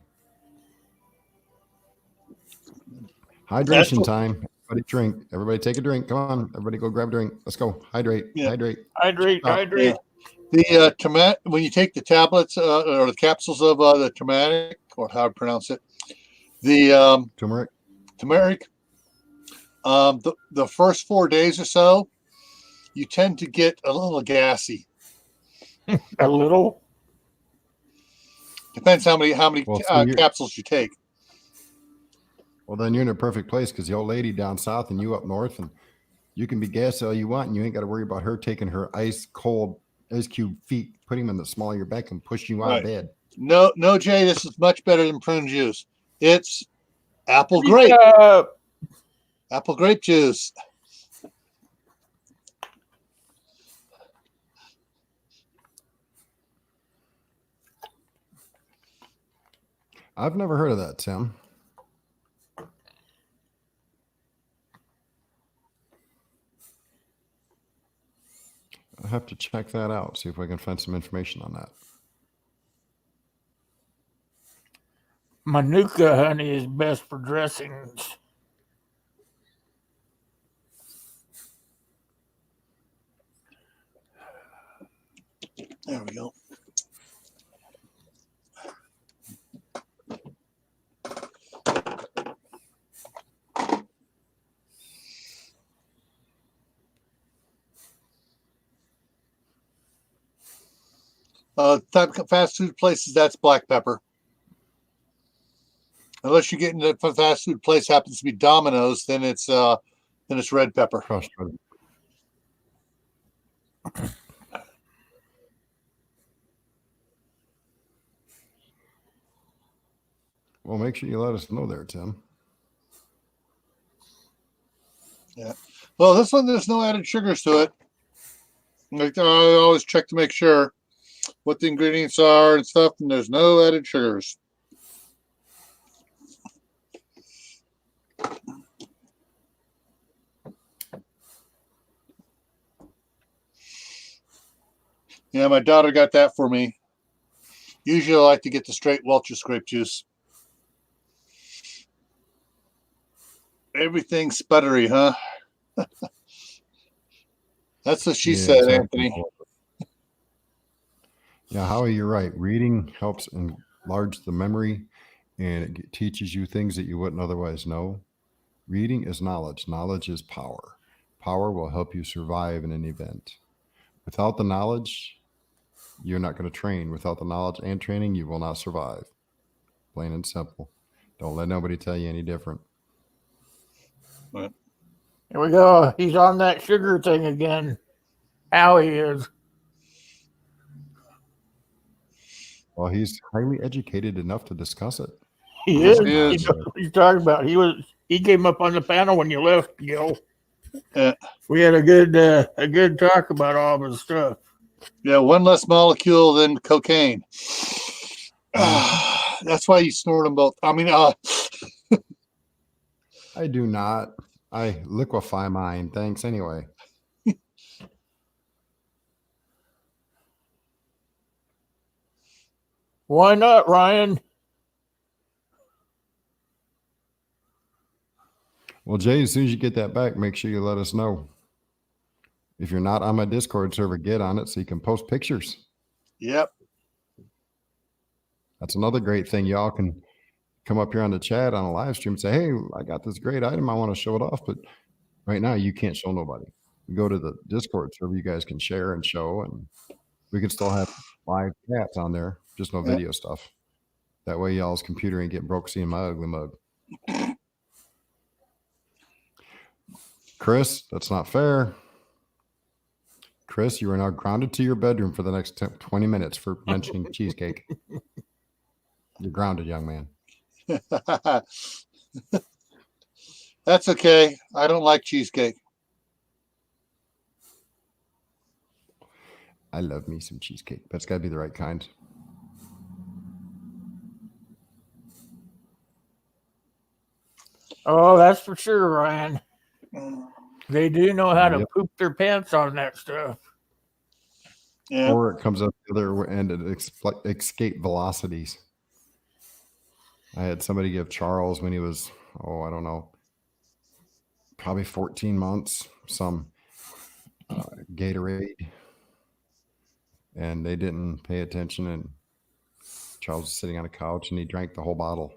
Hydration time. Everybody drink. Everybody take a drink. Come on. Everybody go grab a drink. Let's go. Hydrate. Yeah. Hydrate. Hydrate. Stop. Hydrate. Yeah. The when you take the tablets or the capsules of the turmeric, or how to pronounce it, the Turmeric. The first 4 days or so, you tend to get a little gassy. A little. Depends how many Well, so capsules you take. Well, then you're in a perfect place because the old lady down south and you up north, and you can be gassy all you want, and you ain't got to worry about her taking her ice cube feet, putting them in the small of your back, and pushing you out of bed. No, Jay, this is much better than prune juice. It's apple grape juice. I've never heard of that, Tim. I'll have to check that out, see if I can find some information on that. Manuka honey is best for dressings. There we go. Type of fast food places, that's black pepper. Unless you get into a fast food place happens to be Domino's, then it's red pepper. Crushed red. Well, make sure you let us know there, Tim. Well, this one there's no added sugars to it. Like I always check to make sure what the ingredients are and stuff, and there's no added sugars. Yeah, my daughter got that for me. Usually I like to get the straight Welch's grape juice. Everything's sputtery, huh? That's what she Yeah, said, exactly. Anthony. Yeah, Howie, you're right. Reading helps enlarge the memory, and it teaches you things that you wouldn't otherwise know. Reading is knowledge. Knowledge is power. Power will help you survive in an event. Without the knowledge, you're not going to train. Without the knowledge and training, you will not survive. Plain and simple. Don't let nobody tell you any different. Here we go. He's on that sugar thing again. Howie is. Well, he's highly educated enough to discuss it. He Yes, is. he is. He knows what he's talking about. He came up on the panel when you left, Gil. Yeah. We had a good talk about all this stuff. Yeah, one less molecule than cocaine. That's why you snort them both. I mean, I do not. I liquefy mine. Thanks anyway. Why not, Ryan? Well, Jay, as soon as you get that back, make sure you let us know. If you're not on my Discord server, get on it so you can post pictures. yep. That's another great thing. Y'all can come up here on the chat on a live stream and say, hey, I got this great item. I want to show it off. But right now, you can't show nobody. You go to the Discord server, you guys can share and show, and we can still have live chats on there, just no video stuff. That way, y'all's computer ain't getting broke seeing my ugly mug. Chris, that's not fair. Chris, you are now grounded to your bedroom for the next 20 minutes for mentioning cheesecake. You're grounded, young man. That's okay. I don't like cheesecake. I love me some cheesecake, but it's got to be the right kind. Oh, that's for sure, Ryan. They do know how to Yep. poop their pants on that stuff. Yeah. Or it comes up the other end at escape velocities. I had somebody give Charles when he was, I don't know, probably 14 months, some Gatorade. And they didn't pay attention. And Charles was sitting on a couch and he drank the whole bottle.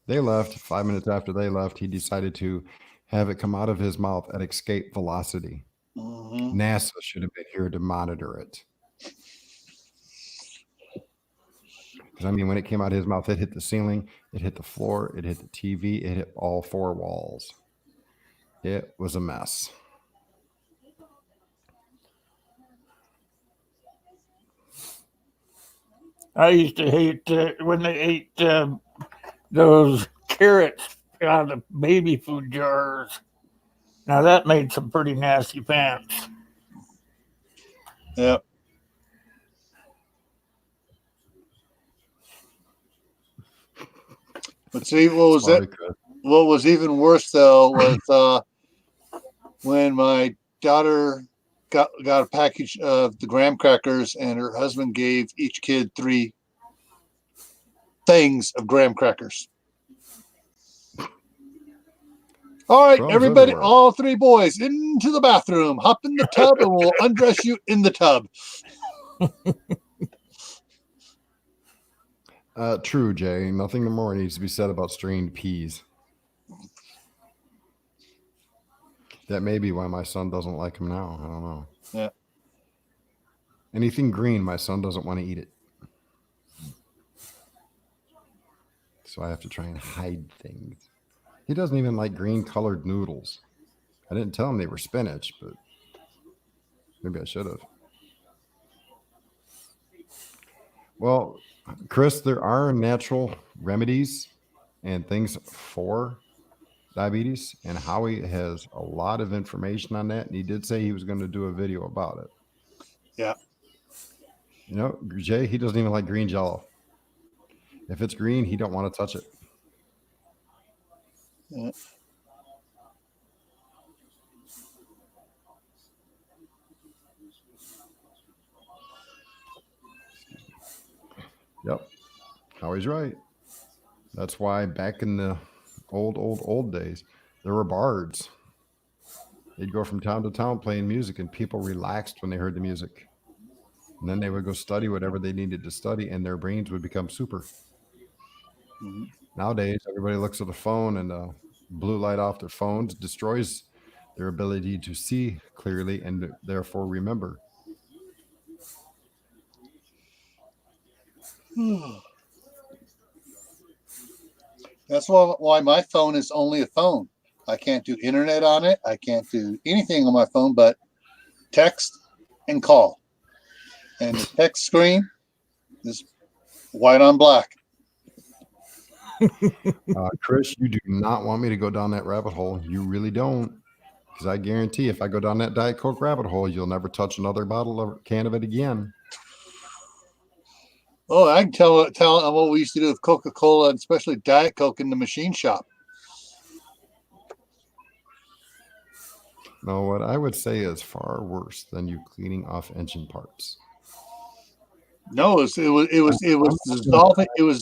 They left. 5 minutes after they left, he decided to have it come out of his mouth at escape velocity. Mhm. NASA should have been here to monitor it. Because, I mean, when it came out of his mouth, it hit the ceiling, it hit the floor, it hit the TV, it hit all four walls. It was a mess. I used to hate when they ate those carrots out of the baby food jars. Now that made some pretty nasty pants. Yep. But see, Sorry, Chris. what was even worse though was when my daughter got a package of the graham crackers and her husband gave each kid 3 things of graham crackers. All right, Crumbs everybody, everywhere. all 3 boys into the bathroom. Hop in the tub and we'll undress you in the tub. True, Jay. Nothing more needs to be said about strained peas. That may be why my son doesn't like them now. I don't know. Yeah. Anything green, my son doesn't want to eat it. so I have to try and hide things. He doesn't even like green colored noodles. I didn't tell him they were spinach, but maybe I should have. Well, Chris, there are natural remedies and things for diabetes, and Howie has a lot of information on that, and he did say he was going to do a video about it. Yeah. You know, Jay, he doesn't even like green Jello. If it's green, he don't want to touch it. Yeah. Yep. Howie's right. That's why back in the old days, there were bards. They'd go from town to town playing music, and people relaxed when they heard the music. And then they would go study whatever they needed to study, and their brains would become super. Mhm. Nowadays, everybody looks at the phone, and the blue light off their phones destroys their ability to see clearly and therefore remember. That's why my phone is only a phone. I can't do internet on it. I can't do anything on my phone but text and call. And the text screen is white on black. Chris, you do not want me to go down that rabbit hole. You really don't. Because I guarantee if I go down that Diet Coke rabbit hole, you'll never touch another bottle or can of it again. Oh, I can tell what we used to do with Coca-Cola and especially Diet Coke in the machine shop. No, what I would say is far worse than you cleaning off engine parts. No, it was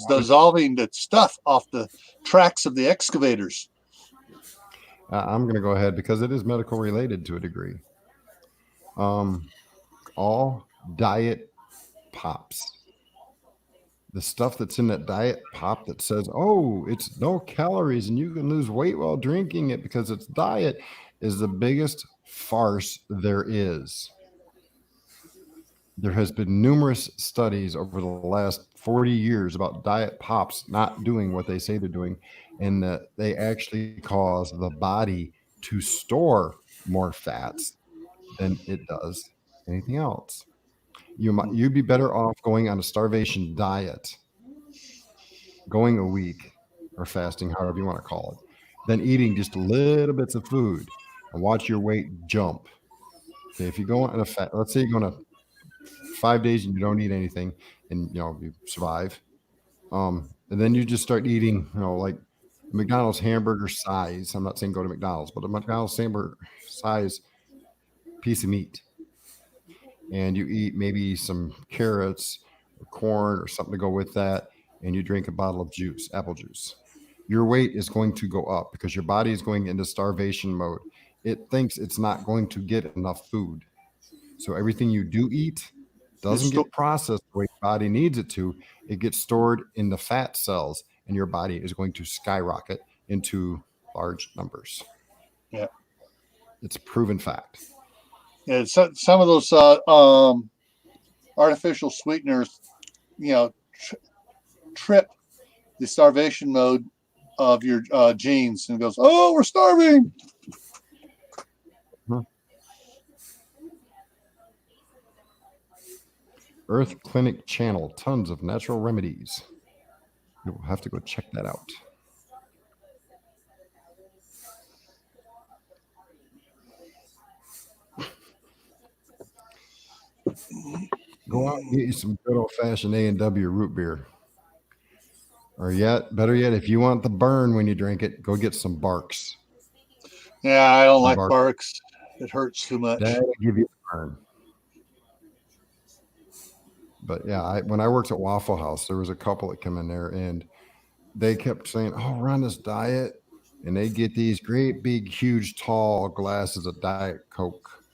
dissolving the stuff off the tracks of the excavators. I'm going to go ahead because it is medical related to a degree. All diet pops. The stuff that's in that diet pop that says, oh, it's no calories and you can lose weight while drinking it because it's diet is the biggest farce there is. There has been numerous studies over the last 40 years about diet pops not doing what they say they're doing, and that they actually cause the body to store more fats than it does anything else. You'd be better off going on a starvation diet, going a week or fasting, however you want to call it, than eating just little bits of food and watch your weight jump. Okay, if you go on let's say you go on a 5 days and you don't eat anything and you survive, and then you just start eating like McDonald's hamburger size. I'm not saying go to McDonald's, but a McDonald's hamburger size piece of meat, and you eat maybe some carrots or corn or something to go with that, and you drink a bottle of juice, apple juice, your weight is going to go up because your body is going into starvation mode. It thinks it's not going to get enough food, so everything you do eat doesn't get processed the way your body needs it to. It gets stored in the fat cells, and your body is going to skyrocket into large numbers. Yeah, it's a proven fact. Yeah, some of those artificial sweeteners, trip the starvation mode of your genes, and goes, "Oh, we're starving." Earth Clinic channel, tons of natural remedies. You'll have to go check that out. Go out and get you some good old-fashioned A&W root beer. Or better yet, if you want the burn when you drink it, go get some Barks. Yeah, I don't like Barks. It hurts too much. That'll give you the burn. But yeah, when I worked at Waffle House, there was a couple that come in there and they kept saying, "Oh, we're on this diet," and they get these great big, huge, tall glasses of Diet Coke,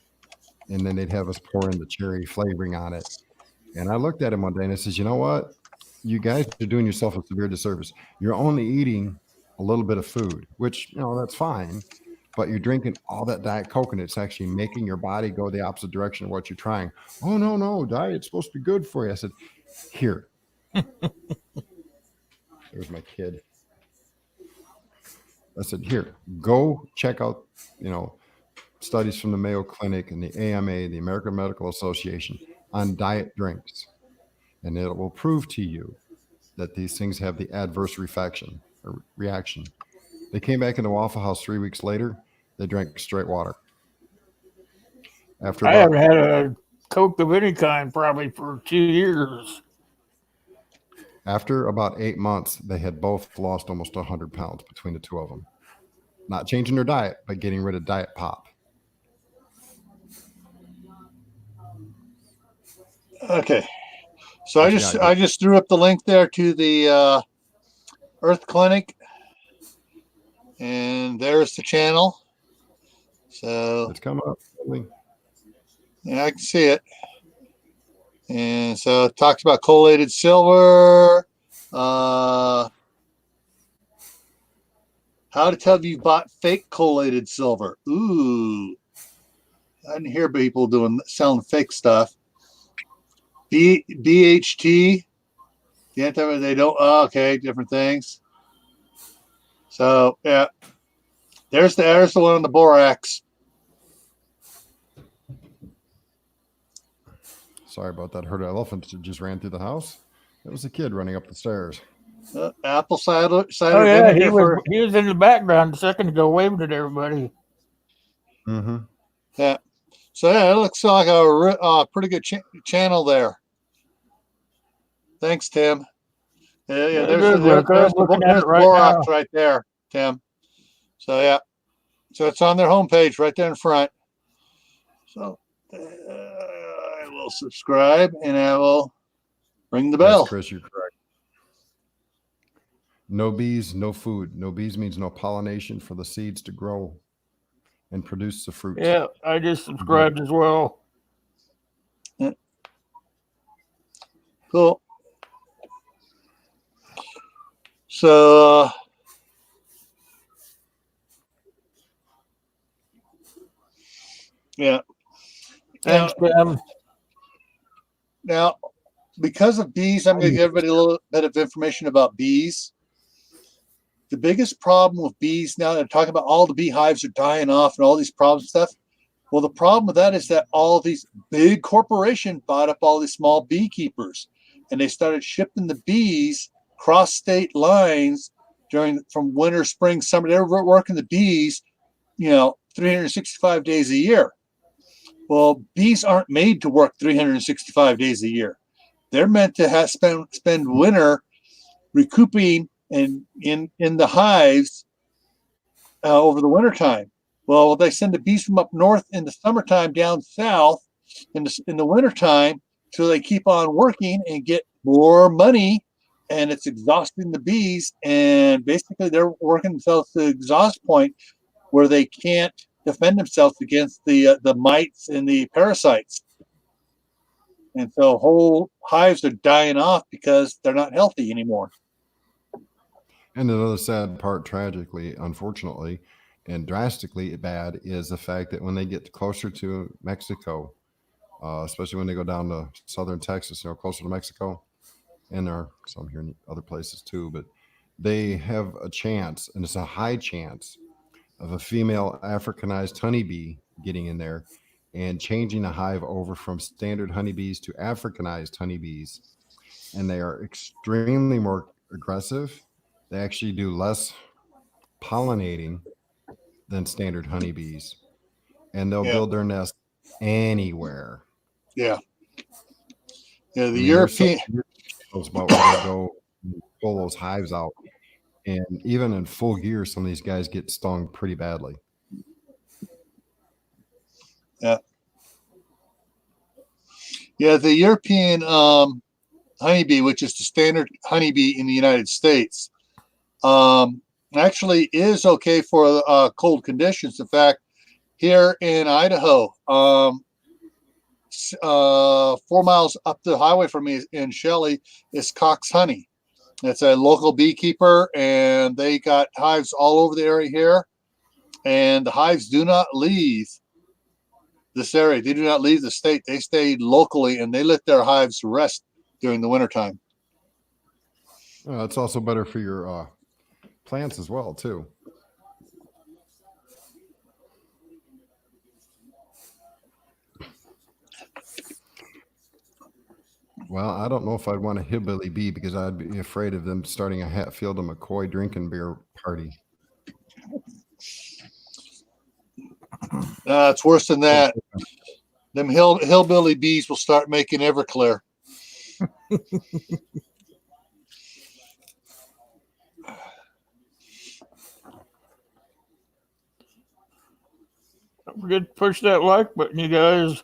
and then they'd have us pour in the cherry flavoring on it. And I looked at him one day and I says, "You know what? You guys are doing yourself a severe disservice. You're only eating a little bit of food, which that's fine, but you're drinking all that Diet Coke and it's actually making your body go the opposite direction of what you're trying." "Oh, no, diet's supposed to be good for you." I said, "Here." There's my kid. I said, here, go check out, studies from the Mayo Clinic and the AMA, the American Medical Association, on diet drinks. And it will prove to you that these things have the adverse reaction. They came back in the Waffle House 3 weeks later. They drank straight water. After I about, haven't had a Coke of any kind probably for 2 years. after about 8 months, they had both lost almost 100 pounds between the two of them. Not changing their diet, but getting rid of diet pop. Okay. So What you got, I just threw up the link there to the Earth Clinic, and there's the channel. So It's coming up. yeah, I can see it. And so it talks about collated silver. How to tell if you bought fake collated silver. Ooh. I didn't hear people selling fake stuff. BHT. They don't. Oh, okay, different things. So yeah, there's the one on the borax. Sorry about that. Herd of elephants that just ran through the house. It was a kid running up the stairs. Apple cider Oh yeah, vinegar he was in the background a second ago waving at everybody. Mm-hmm. Yeah. So yeah, it looks like a pretty good channel there. Thanks, Tim. Yeah, there's the borax right there, Tim. So yeah, so it's on their homepage right there in front. So I will subscribe and I will ring the bell. Yes, Chris, you're correct. No bees, no food. No bees means no pollination for the seeds to grow and produce the fruit. Yeah, I just subscribed as well. Yeah. Cool. So yeah. Thanks, Tim. Now, because of bees, I'm going to give everybody a little bit of information about bees. The biggest problem with bees now, they're talking about all the beehives are dying off and all these problems and stuff. Well, the problem with that is that all these big corporations bought up all these small beekeepers, and they started shipping the bees cross state lines from winter, spring, summer. They were working the bees, 365 days a year. Well, bees aren't made to work 365 days a year. They're meant to spend winter recouping in the hives over the wintertime. Well, they send the bees from up north in the summertime down south in the wintertime, so they keep on working and get more money, and it's exhausting the bees. And basically, they're working themselves to the exhaust point where they can't defend themselves against the mites and the parasites. And so whole hives are dying off because they're not healthy anymore. And another sad part, tragically, unfortunately, and drastically bad, is the fact that when they get closer to Mexico, especially when they go down to southern Texas, closer to Mexico, and there are some here in other places too, but they have a chance, and it's a high chance, of a female Africanized honeybee getting in there and changing the hive over from standard honeybees to Africanized honeybees. And they are extremely more aggressive. They actually do less pollinating than standard honeybees. And they'll build their nest anywhere. Yeah. Yeah, the European about where they go pull those hives out. And even in full gear, some of these guys get stung pretty badly. Yeah. Yeah, the European honeybee, which is the standard honeybee in the United States, actually is okay for cold conditions. In fact, here in Idaho, 4 miles up the highway from me in Shelley is Cox Honey. It's a local beekeeper, and they got hives all over the area here. And the hives do not leave this area. They do not leave the state. They stay locally, and they let their hives rest during the wintertime. It's also better for your plants as well, too. Well, I don't know if I'd want a hillbilly bee because I'd be afraid of them starting a Hatfield and McCoy drinking beer party. It's worse than that. Them hillbilly bees will start making Everclear. Don't forget to push that like button, you guys.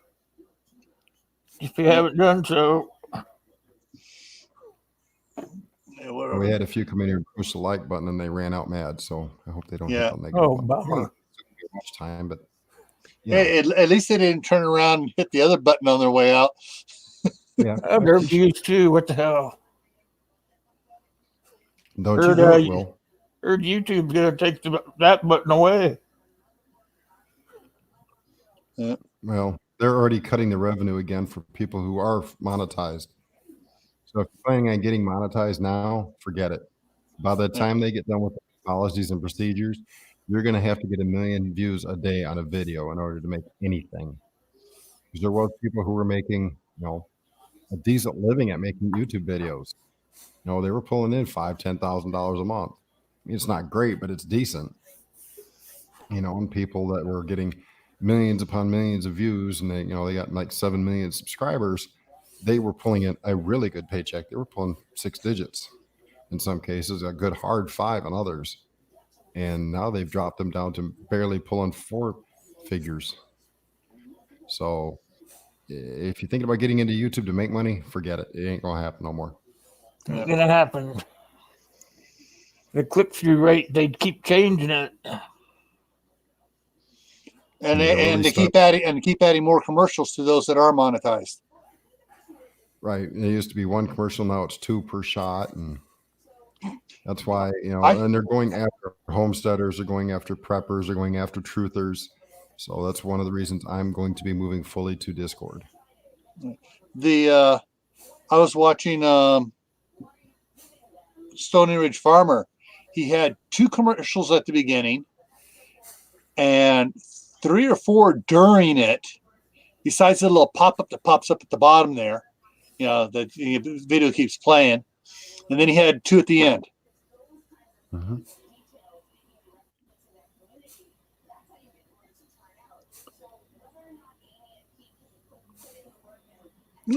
If you haven't done so. Yeah, whatever. We had a few come in here and push the like button and they ran out mad. So I hope they don't Yeah. hit the negative Oh, button. bummer. It took me much time, but you know, Hey, at least they didn't turn around and hit the other button on their way out. yeah. They're used too. What the hell? Don't you Heard, do it, you- Will? Heard YouTube's gonna take that button away. Well, they're already cutting the revenue again for people who are monetized. So if you're planning on getting monetized now, forget it. By the time they get done with the policies and procedures, you're going to have to get 1 million views a day on a video in order to make anything. Because there was people who were making, a decent living at making YouTube videos. They were pulling in $5,000-$10,000 a month. I mean, it's not great, but it's decent. And people that were getting millions upon millions of views, and they got like 7 million subscribers, they were pulling in a really good paycheck. They were pulling 6 digits in some cases, a good hard 5 on others. And now they've dropped them down to barely pulling 4 figures. So if you're thinking about getting into YouTube to make money, forget it. It ain't going to happen no more. Ain't gonna happen. The click-through rate, they keep changing it. And Yeah, they, well, and they they keep adding more commercials to those that are monetized. Right. It used to be 1 commercial. Now it's 2 per shot. And that's why, I- and they're going after homesteaders, they're going after preppers, they're going after truthers. So that's one of the reasons I'm going to be moving fully to Discord. I was watching Stony Ridge Farmer. He had 2 commercials at the beginning and 3 or 4 during it, besides the little pop-up that pops up at the bottom there. The video keeps playing. And then he had 2 at the end. Mm-hmm.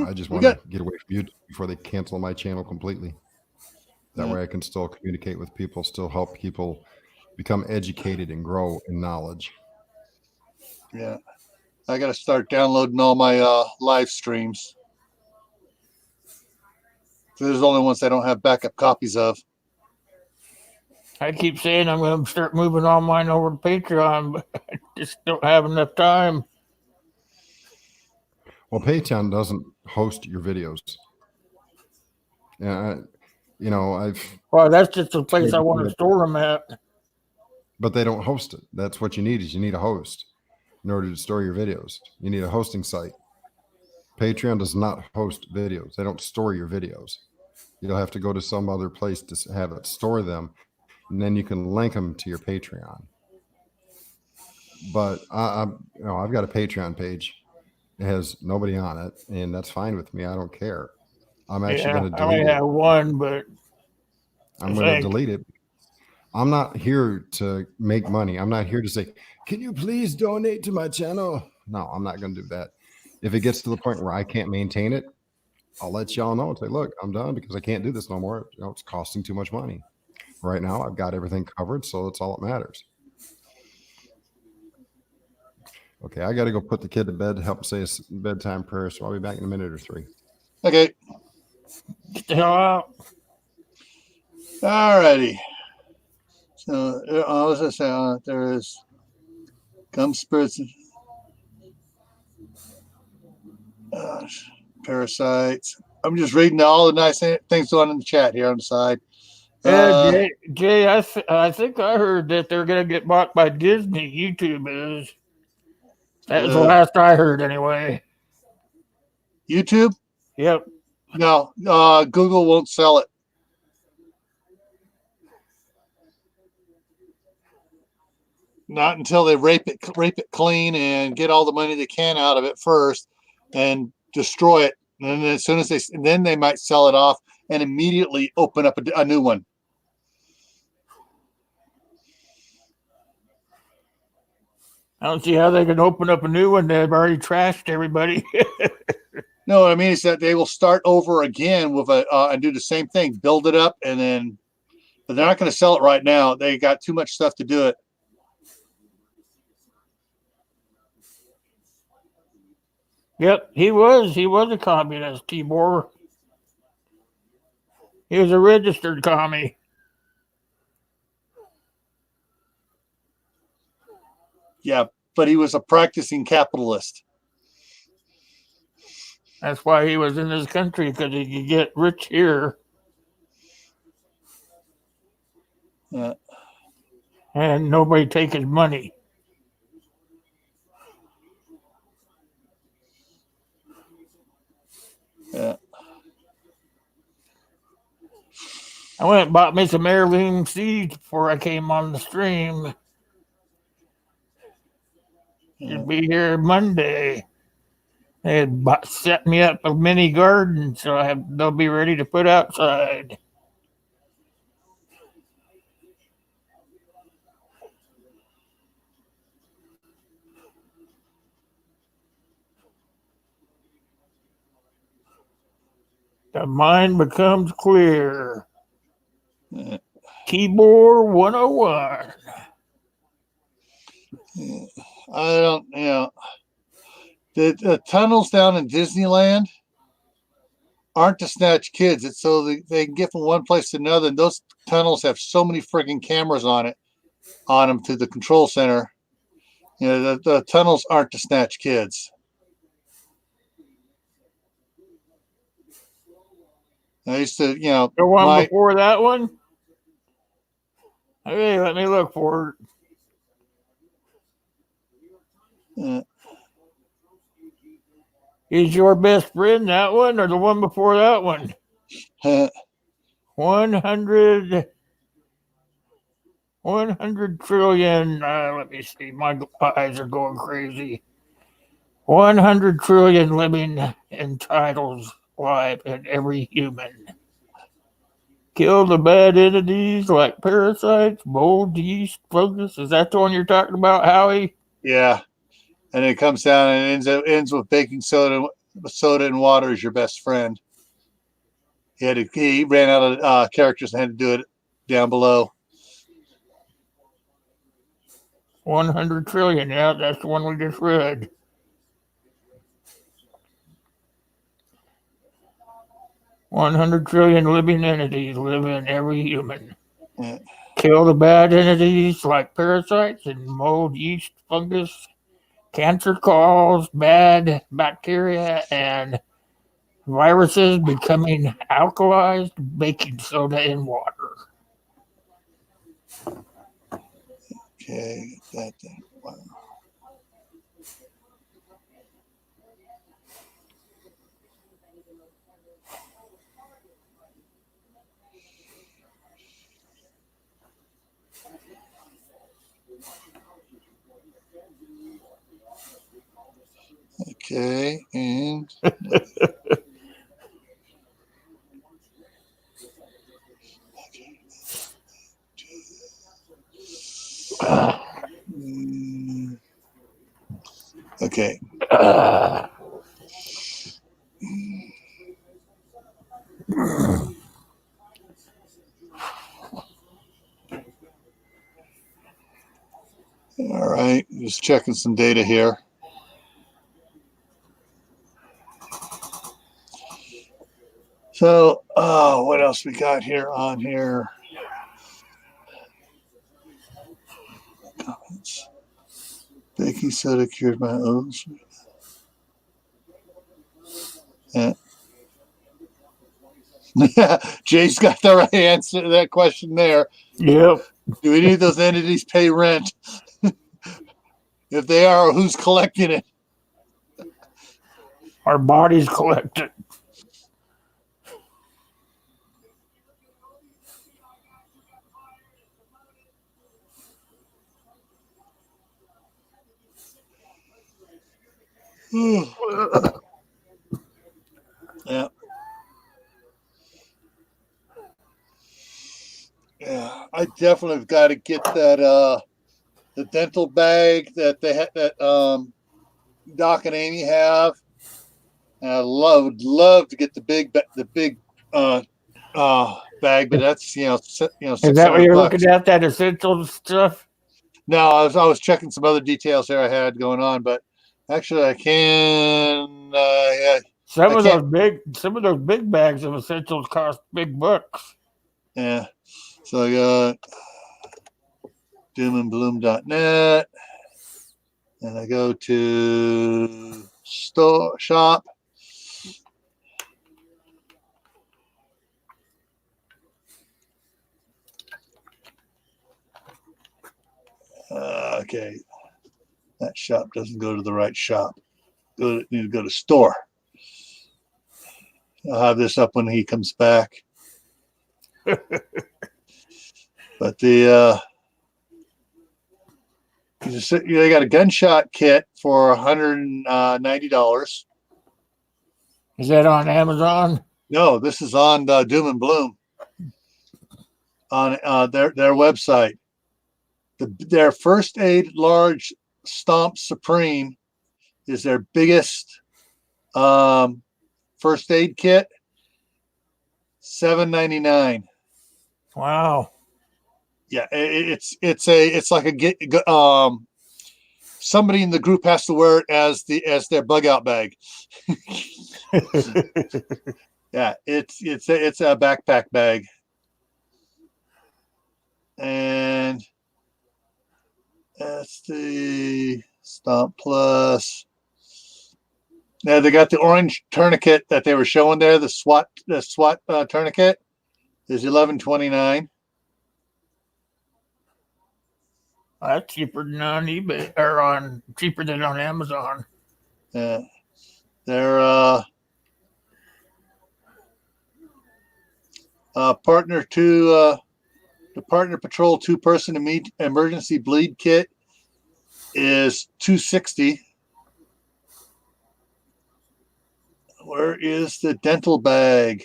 I just We want got- to get away from YouTube before they cancel my channel completely. That Yeah. way I can still communicate with people, still help people become educated and grow in knowledge. Yeah. I got to start downloading all my live streams. So there's only ones I don't have backup copies of. I keep saying I'm gonna start moving all mine over to Patreon, but I just don't have enough time. Well, Patreon doesn't host your videos. Yeah, Well, that's just the place I want to store them at. but they don't host it. That's what you need is you need a host in order to store your videos. You need a hosting site. Patreon does not host videos. They don't store your videos. You'll have to go to some other place to have it store them, and then you can link them to your Patreon. But I've got a Patreon page. It has nobody on it, and that's fine with me. I don't care. I'm actually going to I only delete it. have one, but I'm going to delete it. I'm not here to make money. I'm not here to say, can you please donate to my channel? No, I'm not going to do that. If it gets to the point where I can't maintain it, I'll let y'all know and say, look, I'm done because I can't do this no more. It's costing too much money. Right now, I've got everything covered, so that's all that matters. Okay, I got to go put the kid to bed to help him say his bedtime prayer, so I'll be back in a minute or 3. Okay. get the hell out. All righty. So I was going to say there is gum spirits, parasites. I'm just reading all the nice things going in the chat here on the side. Jay, I think I heard that they're going to get bought by Disney. YouTube is. That was the last I heard, anyway. YouTube? Yep. No, Google won't sell it. Not until they rape it clean and get all the money they can out of it first and destroy it And then as soon as then they might sell it off and immediately open up a new one. I don't see how they can open up a new one. They've already trashed everybody. No, what I mean is that they will start over again with and do the same thing, build it up, and then, but they're not going to sell it right now. They got too much stuff to do it. Yep, he was a communist, Tibor. He was a registered commie. Yeah, but he was a practicing capitalist. That's why he was in this country, because he could get rich here. Yeah. And nobody take his money. Yeah. I went and bought me some heirloom seeds before I came on the stream. You'll be here Monday. They had set me up a mini garden, so they'll be ready to put outside. The mind becomes clear. Yeah. Keyboard 101. Yeah. I don't, the tunnels down in Disneyland aren't to snatch kids. It's so they can get from one place to another. And those tunnels have so many freaking cameras on them to the control center. The tunnels aren't to snatch kids. I used to, The one before that one? Okay, let me look for it. Is your best friend that one or the one before that one? 100 trillion. Let me see. My eyes are going crazy. 100 trillion living entitles life in every human. Kill the bad entities like parasites, mold, yeast, fungus. Is that the one you're talking about, Howie? Yeah. And it comes down and ends with baking soda. Soda and water is your best friend. He ran out of characters and had to do it down below. 100 trillion. Yeah, that's the one we just read. $100 trillion living entities live in every human. Yeah. Kill the bad entities like parasites and mold, yeast, fungus, cancer caused bad bacteria, and viruses becoming alkalized baking soda in water. Okay, that thing. Wow. Okay, and okay. All right, just checking some data here. So, what else we got here on here? Comments. Baking soda cured my O's. Yeah. Jay's got the right answer to that question there. Yep. Do any of those entities pay rent? If they are, who's collecting it? Our bodies collect it. definitely got to get that the dental bag that that Doc and Amy have. And I would love to get the big bag, but that's Is that what $600. you're looking at? That essential stuff? No, I was checking some other details there I had going on, but actually I can. Yeah, Some I of can't- some of those big bags of essentials cost big bucks. yeah. So I got doomandbloom.net, and I go to shop. Okay, that shop doesn't go to the right shop. Need to go to store. I'll have this up when he comes back. But they got a gunshot kit for $190. Is that on Amazon? No, this is on Doom and Bloom on their website. Their First Aid Large Stomp Supreme is their biggest first aid kit. $7.99. Wow. Yeah, it's like somebody in the group has to wear it as their bug out bag. Yeah, it's a backpack bag, and that's the Stomp Plus. Now they got the orange tourniquet that they were showing there. The SWAT tourniquet is $11.29. That's cheaper than on eBay or cheaper than on Amazon. They're partner to the Partner Patrol 2-person emergency bleed kit is $260. Where is the dental bag?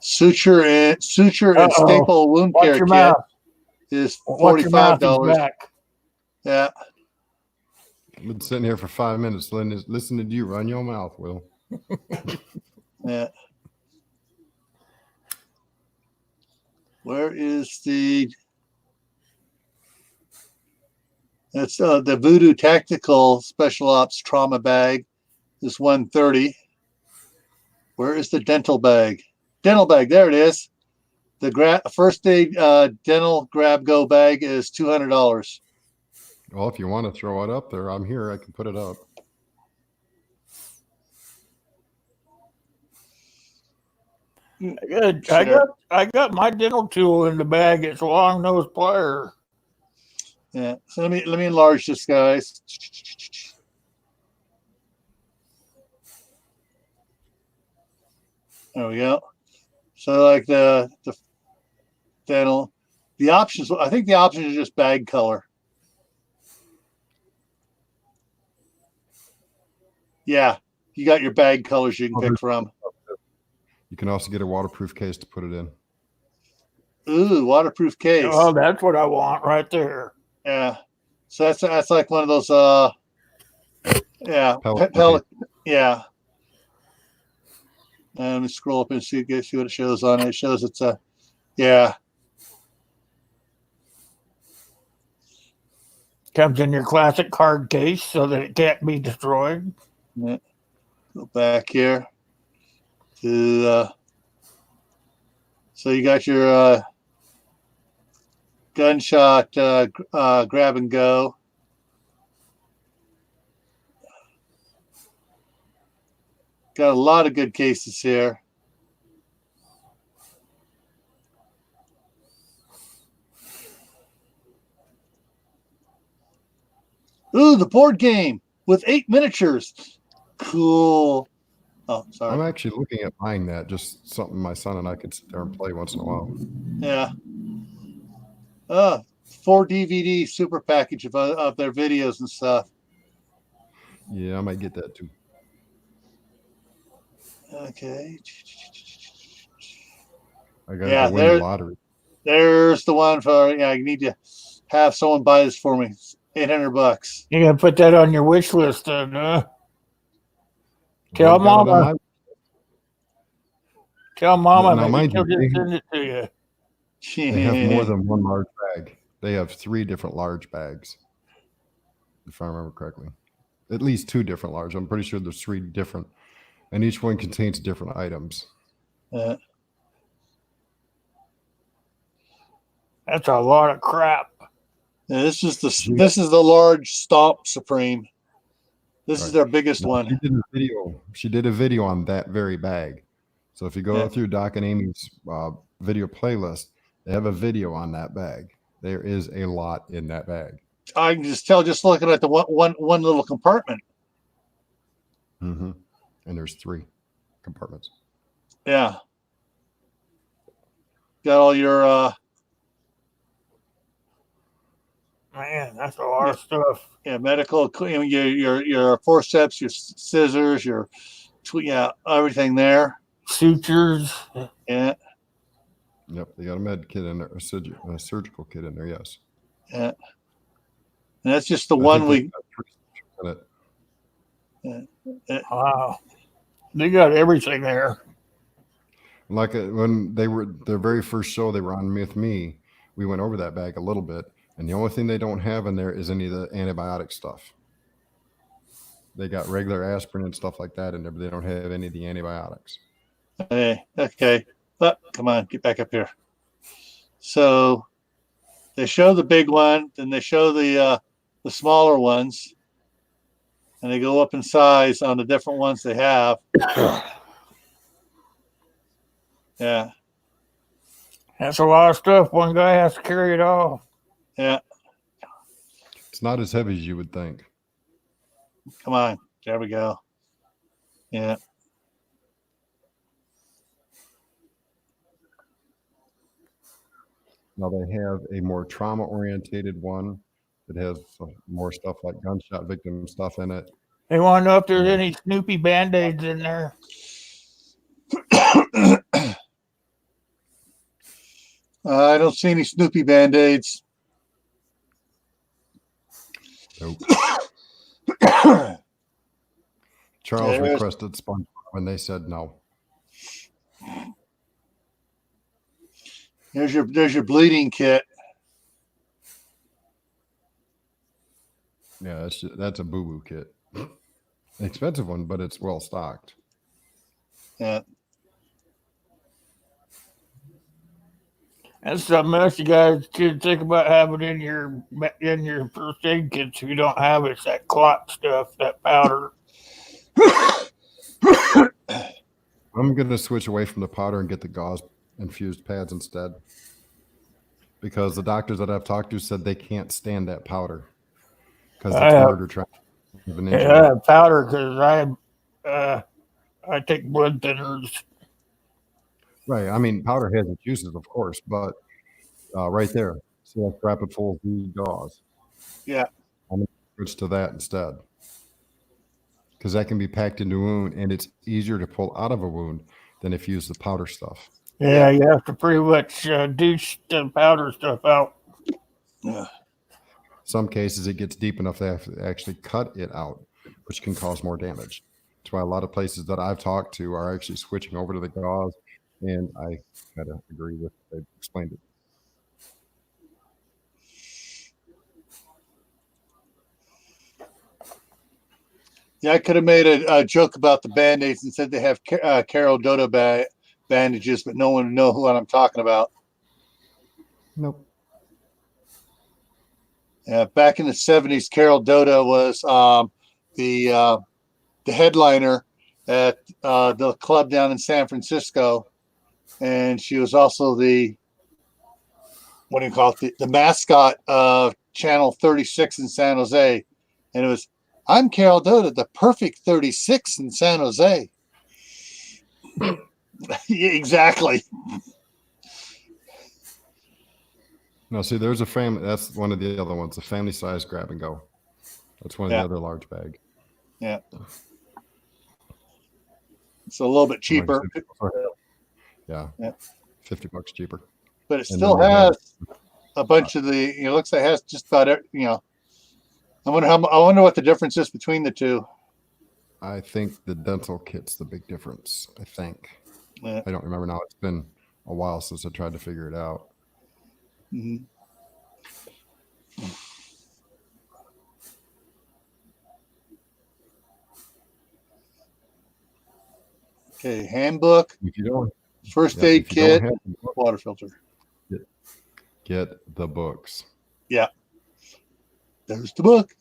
Suture and staple wound Watch care your kit mouth. is Watch your mouth. He's $45. back. Yeah, I've been sitting here for 5 minutes listening to you run your mouth, Will. yeah. Where is the? That's the Voodoo Tactical Special Ops Trauma Bag is $130. Where is the dental bag? Dental bag, there it is. The first aid dental grab go bag is $200. Well, if you want to throw it up there, I'm here. I can put it up. Good. Sure. I got my dental tool in the bag. It's a long nose plier. Yeah. So let me enlarge this, guys. There we go. So like the dental, the options. I think the options are just bag color. Yeah, you got your bag colors you can pick from. You can also get a waterproof case to put it in. Ooh, waterproof case. Oh, that's what I want right there. Yeah. So that's like one of those yeah, Pellet. yeah. Let me scroll up and see what it shows on it. It shows it's a yeah. Comes in your classic card case so that it can't be destroyed. Yeah. Go back here to so you got your gunshot grab and go. Got a lot of good cases here. Ooh, the board game with 8 miniatures. Cool. Oh, sorry. I'm actually looking at buying that. Just something my son and I could sit there and play once in a while. Yeah. 4 DVD super package of their videos and stuff. Yeah, I might get that too. Okay. I got to Yeah, go win the lottery. There's the one for, yeah, you need to have someone buy this for me. It's $800. You're gonna put that on your wish list, then, Tell Already got it on Mama. Tell Mama, Now, maybe mind she'll you, just send it to you. they have more than one large bag. They have 3 different large bags, if I remember correctly. At least 2 different large. I'm pretty sure there's 3 different, and each one contains different items. That's a lot of crap. Yeah, this is the large Stomp Supreme. This is Right. their biggest Now, one. She did a video on that very bag. So if you go Yeah. through Doc and Amy's video playlist, they have a video on that bag. There is a lot in that bag. I can just tell just looking at the one little compartment. Mm-hmm. And there's 3 compartments. Yeah. Got all your Man, that's a lot of stuff. medical equipment, your forceps, your scissors, everything there. Sutures. Yeah. Yep, they got a med kit in there, a surgical kit in there. Yes. Yeah. And that's just the I one think they got 3 in it. Wow. They got everything there. Like when they were their very first show, they were on with me. We went over that bag a little bit, and the only thing they don't have in there is any of the antibiotic stuff. They got regular aspirin and stuff like that in there, but they don't have any of the antibiotics. Okay. But come on, get back up here. So they show the big one, then they show the smaller ones, and they go up in size on the different ones they have. Yeah. That's a lot of stuff. One guy has to carry it all. Yeah. It's not as heavy as you would think. Come on. There we go. Yeah. Now they have a more trauma-orientated one that has more stuff like gunshot victim stuff in it. They want to know if there's any Snoopy Band-Aids in there. I don't see any Snoopy Band-Aids. Nope. Charles There's- requested SpongeBob when they said no. There's your bleeding kit. Yeah, that's a boo-boo kit. An expensive one, but it's well stocked. Yeah. That's something else you guys should think about having in your first aid kits if you don't have it. It's that clot stuff, that powder. I'm going to switch away from the powder and get the gauze infused pads instead. Because the doctors that I've talked to said they can't stand that powder. Because it's murder trap of an injury. Yeah, powder because I take blood thinners. Right. I mean, powder has its uses, of course, but right there, see that rapid full V gauze. Yeah. I'm going to switch to that instead. Because that can be packed into a wound, and it's easier to pull out of a wound than if you use the powder stuff. Yeah, you have to pretty much douche the powder stuff out. Yeah. Some cases, it gets deep enough they have to actually cut it out, which can cause more damage. That's why a lot of places that I've talked to are actually switching over to the gauze, and I kind of agree with they explained it. Yeah, I could have made a joke about the Band-Aids and said they have Carol Dodo bandages, but no one would know what I'm talking about. Nope. Yeah, back in the 70s, Carol Dodo was the headliner at the club down in San Francisco, and she was also the mascot of Channel 36 in San Jose, and it was, I'm Carol Dodo, the perfect 36 in San Jose. Yeah, exactly. No, see, there's a family. That's one of the other ones, the family size grab and go. That's one of the other large bag. It's a little bit Like I cheaper, said, yeah, Yeah. $50 cheaper. but it And still then they have- has a bunch of the, looks like it has just about, I wonder what the difference is between the two. I think the dental kit's the big difference. I think. Yeah. I don't remember now. It's been a while since I tried to figure it out. Mhm. Okay, handbook, If you don't, first yeah, aid if you don't kit, have the book, water filter. get the books. There's the book.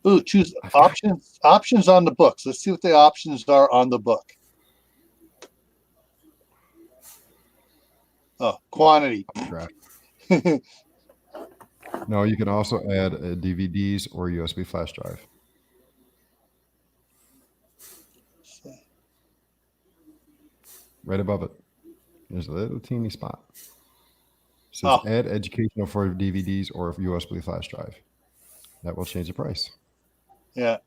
Ooh, choose options. Options on the books. Let's see what the options are on the book. Oh, quantity. Draft. No, you can also add DVDs or USB flash drive. Right above it, there's a little teeny spot. It says Oh. add educational for DVDs or USB flash drive. That will change the price. Yeah.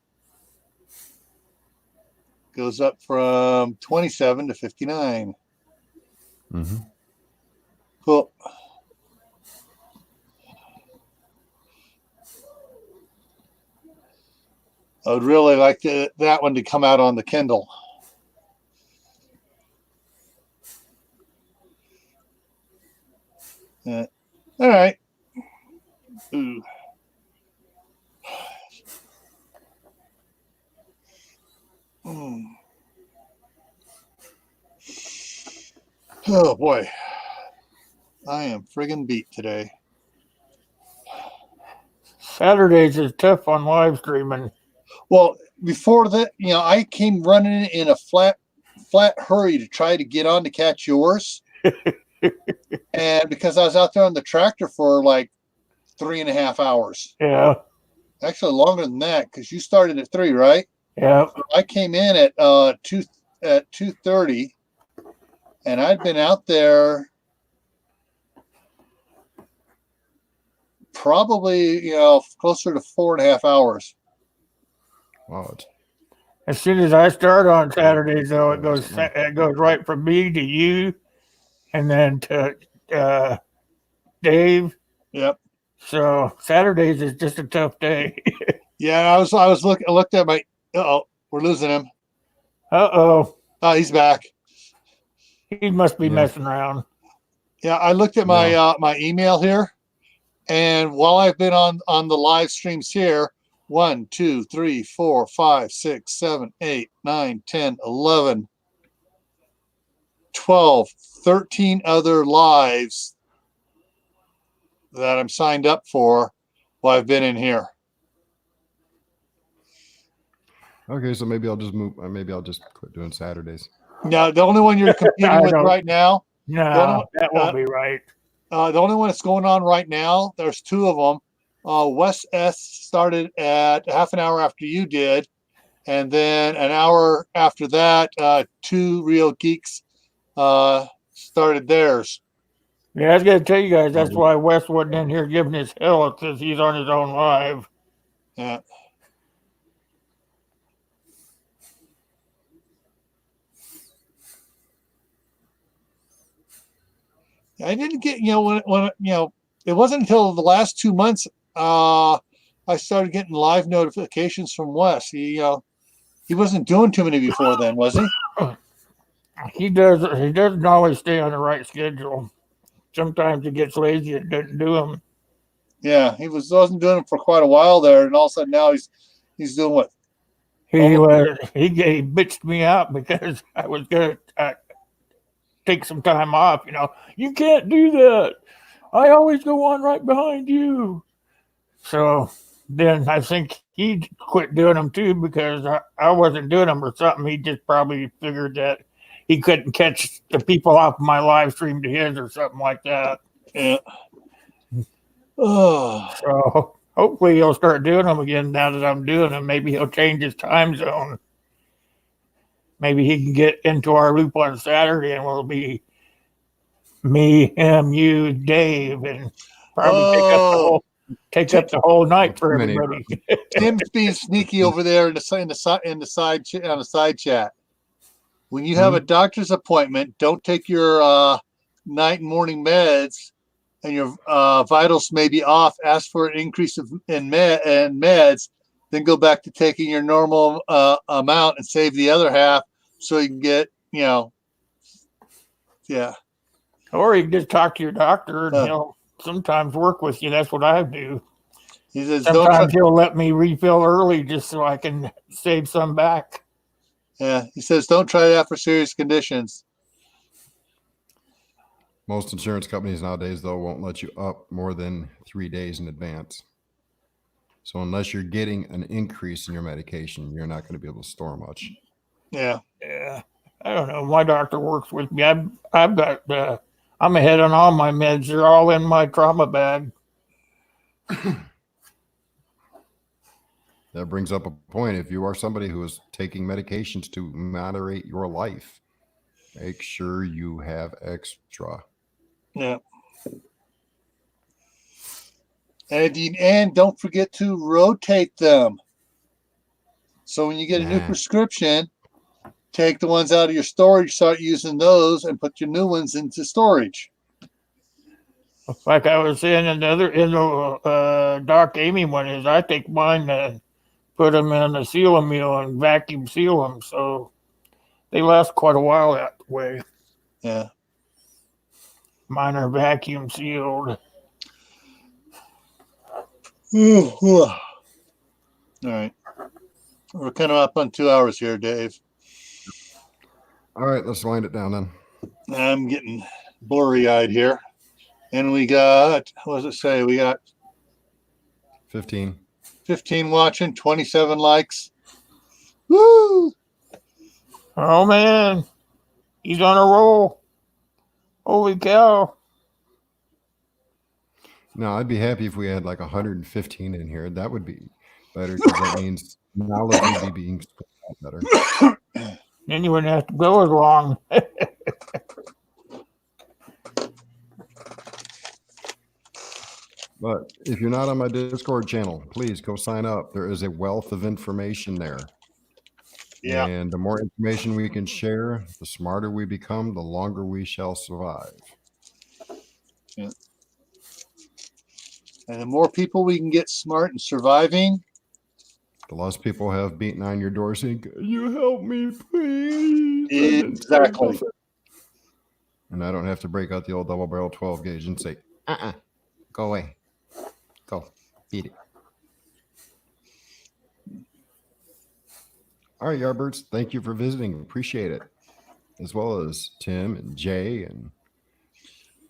Goes up from 27 to 59. Mm-hmm. Cool. I would really like that one to come out on the Kindle. All right. Ooh. Mm. Oh boy. I am friggin' beat today. Saturdays is tough on live streaming. Well, before that, I came running in a flat hurry to try to get on to catch yours. And because I was out there on the tractor for like 3.5 hours. Yeah, Actually longer than that, because you started at 3, right? yeah. I came in at 2:30, and I'd been out there probably closer to 4.5 hours. Wow. As soon as I start on Saturdays, though, it goes right from me to you, and then to Dave. Yep. So Saturdays is just a tough day. Yeah, I looked at my. We're losing him. Oh, Oh, he's back. he must be Yeah. messing around. Yeah, I looked at my my email here, and while I've been on the live streams here, 1, 2, 3, 4, 5, 6, 7, 8, 9, 10, 11, 12, 13 other lives that I'm signed up for while I've been in here. Okay, so maybe I'll just move. Maybe I'll just quit doing Saturdays. Now, the only one you're competing with right now, No, that won't be right. the only one that's going on right now, there's 2 of them. Wes S started at half an hour after you did, and then an hour after that, 2 Real Geeks started theirs. Yeah, I was gonna tell you guys that's why Wes wasn't in here giving his hell, because he's on his own live. Yeah. I didn't get, when it wasn't until the last 2 months I started getting live notifications from Wes. He wasn't doing too many before then, was he? He doesn't always stay on the right schedule. Sometimes he gets lazy and doesn't do them. Yeah, he wasn't doing it for quite a while there, and all of a sudden now he's doing what? He bitched me out because I was gonna take some time off. You can't do that. I always go on right behind you. So then I think he quit doing them too because I wasn't doing them or something. He just probably figured that he couldn't catch the people off my live stream to his or something like that. Yeah. Oh, So hopefully he'll start doing them again now that I'm doing them. Maybe he'll change his time zone. Maybe he can get into our loop on Saturday and we'll be me, him, you, Dave, and probably pick up the whole take up the whole night for Too many. everybody. Tim's being sneaky over there on the side chat. When you have a doctor's appointment, don't take your night and morning meds, and your vitals may be off. Ask for an increase in meds, then go back to taking your normal amount and save the other half, so you can get, yeah. Or you can just talk to your doctor and Huh. he'll sometimes work with you. That's what I do. He says, don't Sometimes try, he'll let me refill early just so I can save some back. yeah. He says, don't try that for serious conditions. Most insurance companies nowadays, though, won't let you up more than 3 days in advance. So unless you're getting an increase in your medication, you're not going to be able to store much. Yeah. Yeah. I don't know. My doctor works with me. I've got I'm ahead on all my meds. They're all in my trauma bag. That brings up a point. If you are somebody who is taking medications to moderate your life, make sure you have extra. Yeah. And don't forget to rotate them. So when you get a new Nah. prescription, take the ones out of your storage, start using those, and put your new ones into storage. Like I was saying in the Doc Amy one is I take mine and put them in a seal meal and vacuum seal them, so they last quite a while that way. Yeah. Mine are vacuum sealed. All right. We're kind of up on 2 hours here, Dave. All right, let's wind it down then. I'm getting blurry-eyed here. And we got, what does it say? We got 15. 15 watching, 27 likes. Woo! Oh man, he's on a roll. Holy cow. Now, I'd be happy if we had like 115 in here. That would be better because that means knowledge would be being spread out better. Then you wouldn't have to go as long. But if you're not on my Discord channel, please go sign up. There is a wealth of information there. Yeah. And the more information we can share, the smarter we become, the longer we shall survive. And the more people we can get smart and surviving, The less people have beaten on your door saying, "Can you help me, please?" I didn't take Exactly. nothing." And I don't have to break out the old double barrel 12 gauge and say, go away. Go, beat it. All right, Yardbirds, thank you for visiting. Appreciate it. As well as Tim and Jay and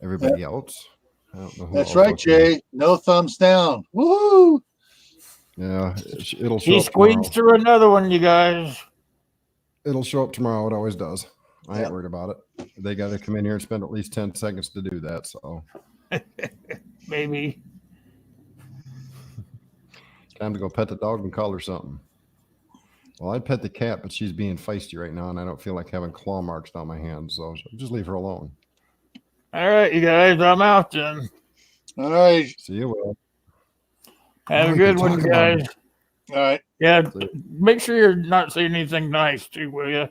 everybody else. I don't know who that's else right, wants to- Jay. No thumbs down. Woo! Yeah, it'll show He up tomorrow. squeezed through another one, you guys. It'll show up tomorrow. It always does. I ain't Yep. worried about it. They got to come in here and spend at least 10 seconds to do that. So Maybe. time to go pet the dog and call her something. Well, I'd pet the cat, but she's being feisty right now, and I don't feel like having claw marks down my hands. So just leave her alone. All right, you guys, I'm out then. All right. See you, Will. Have Oh, a we good can one, talk about guys. All right. Yeah, make sure you're not saying anything nice too, will you?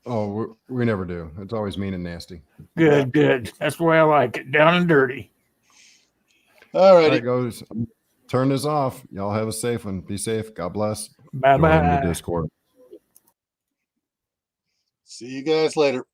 Oh, we never do. It's always mean and nasty. Good, good. That's the way I like it. Down and dirty. All All righty. right, goes. Turn this off. Y'all have a safe one. Be safe. God bless. Bye Join the bye. Discord. See you guys later.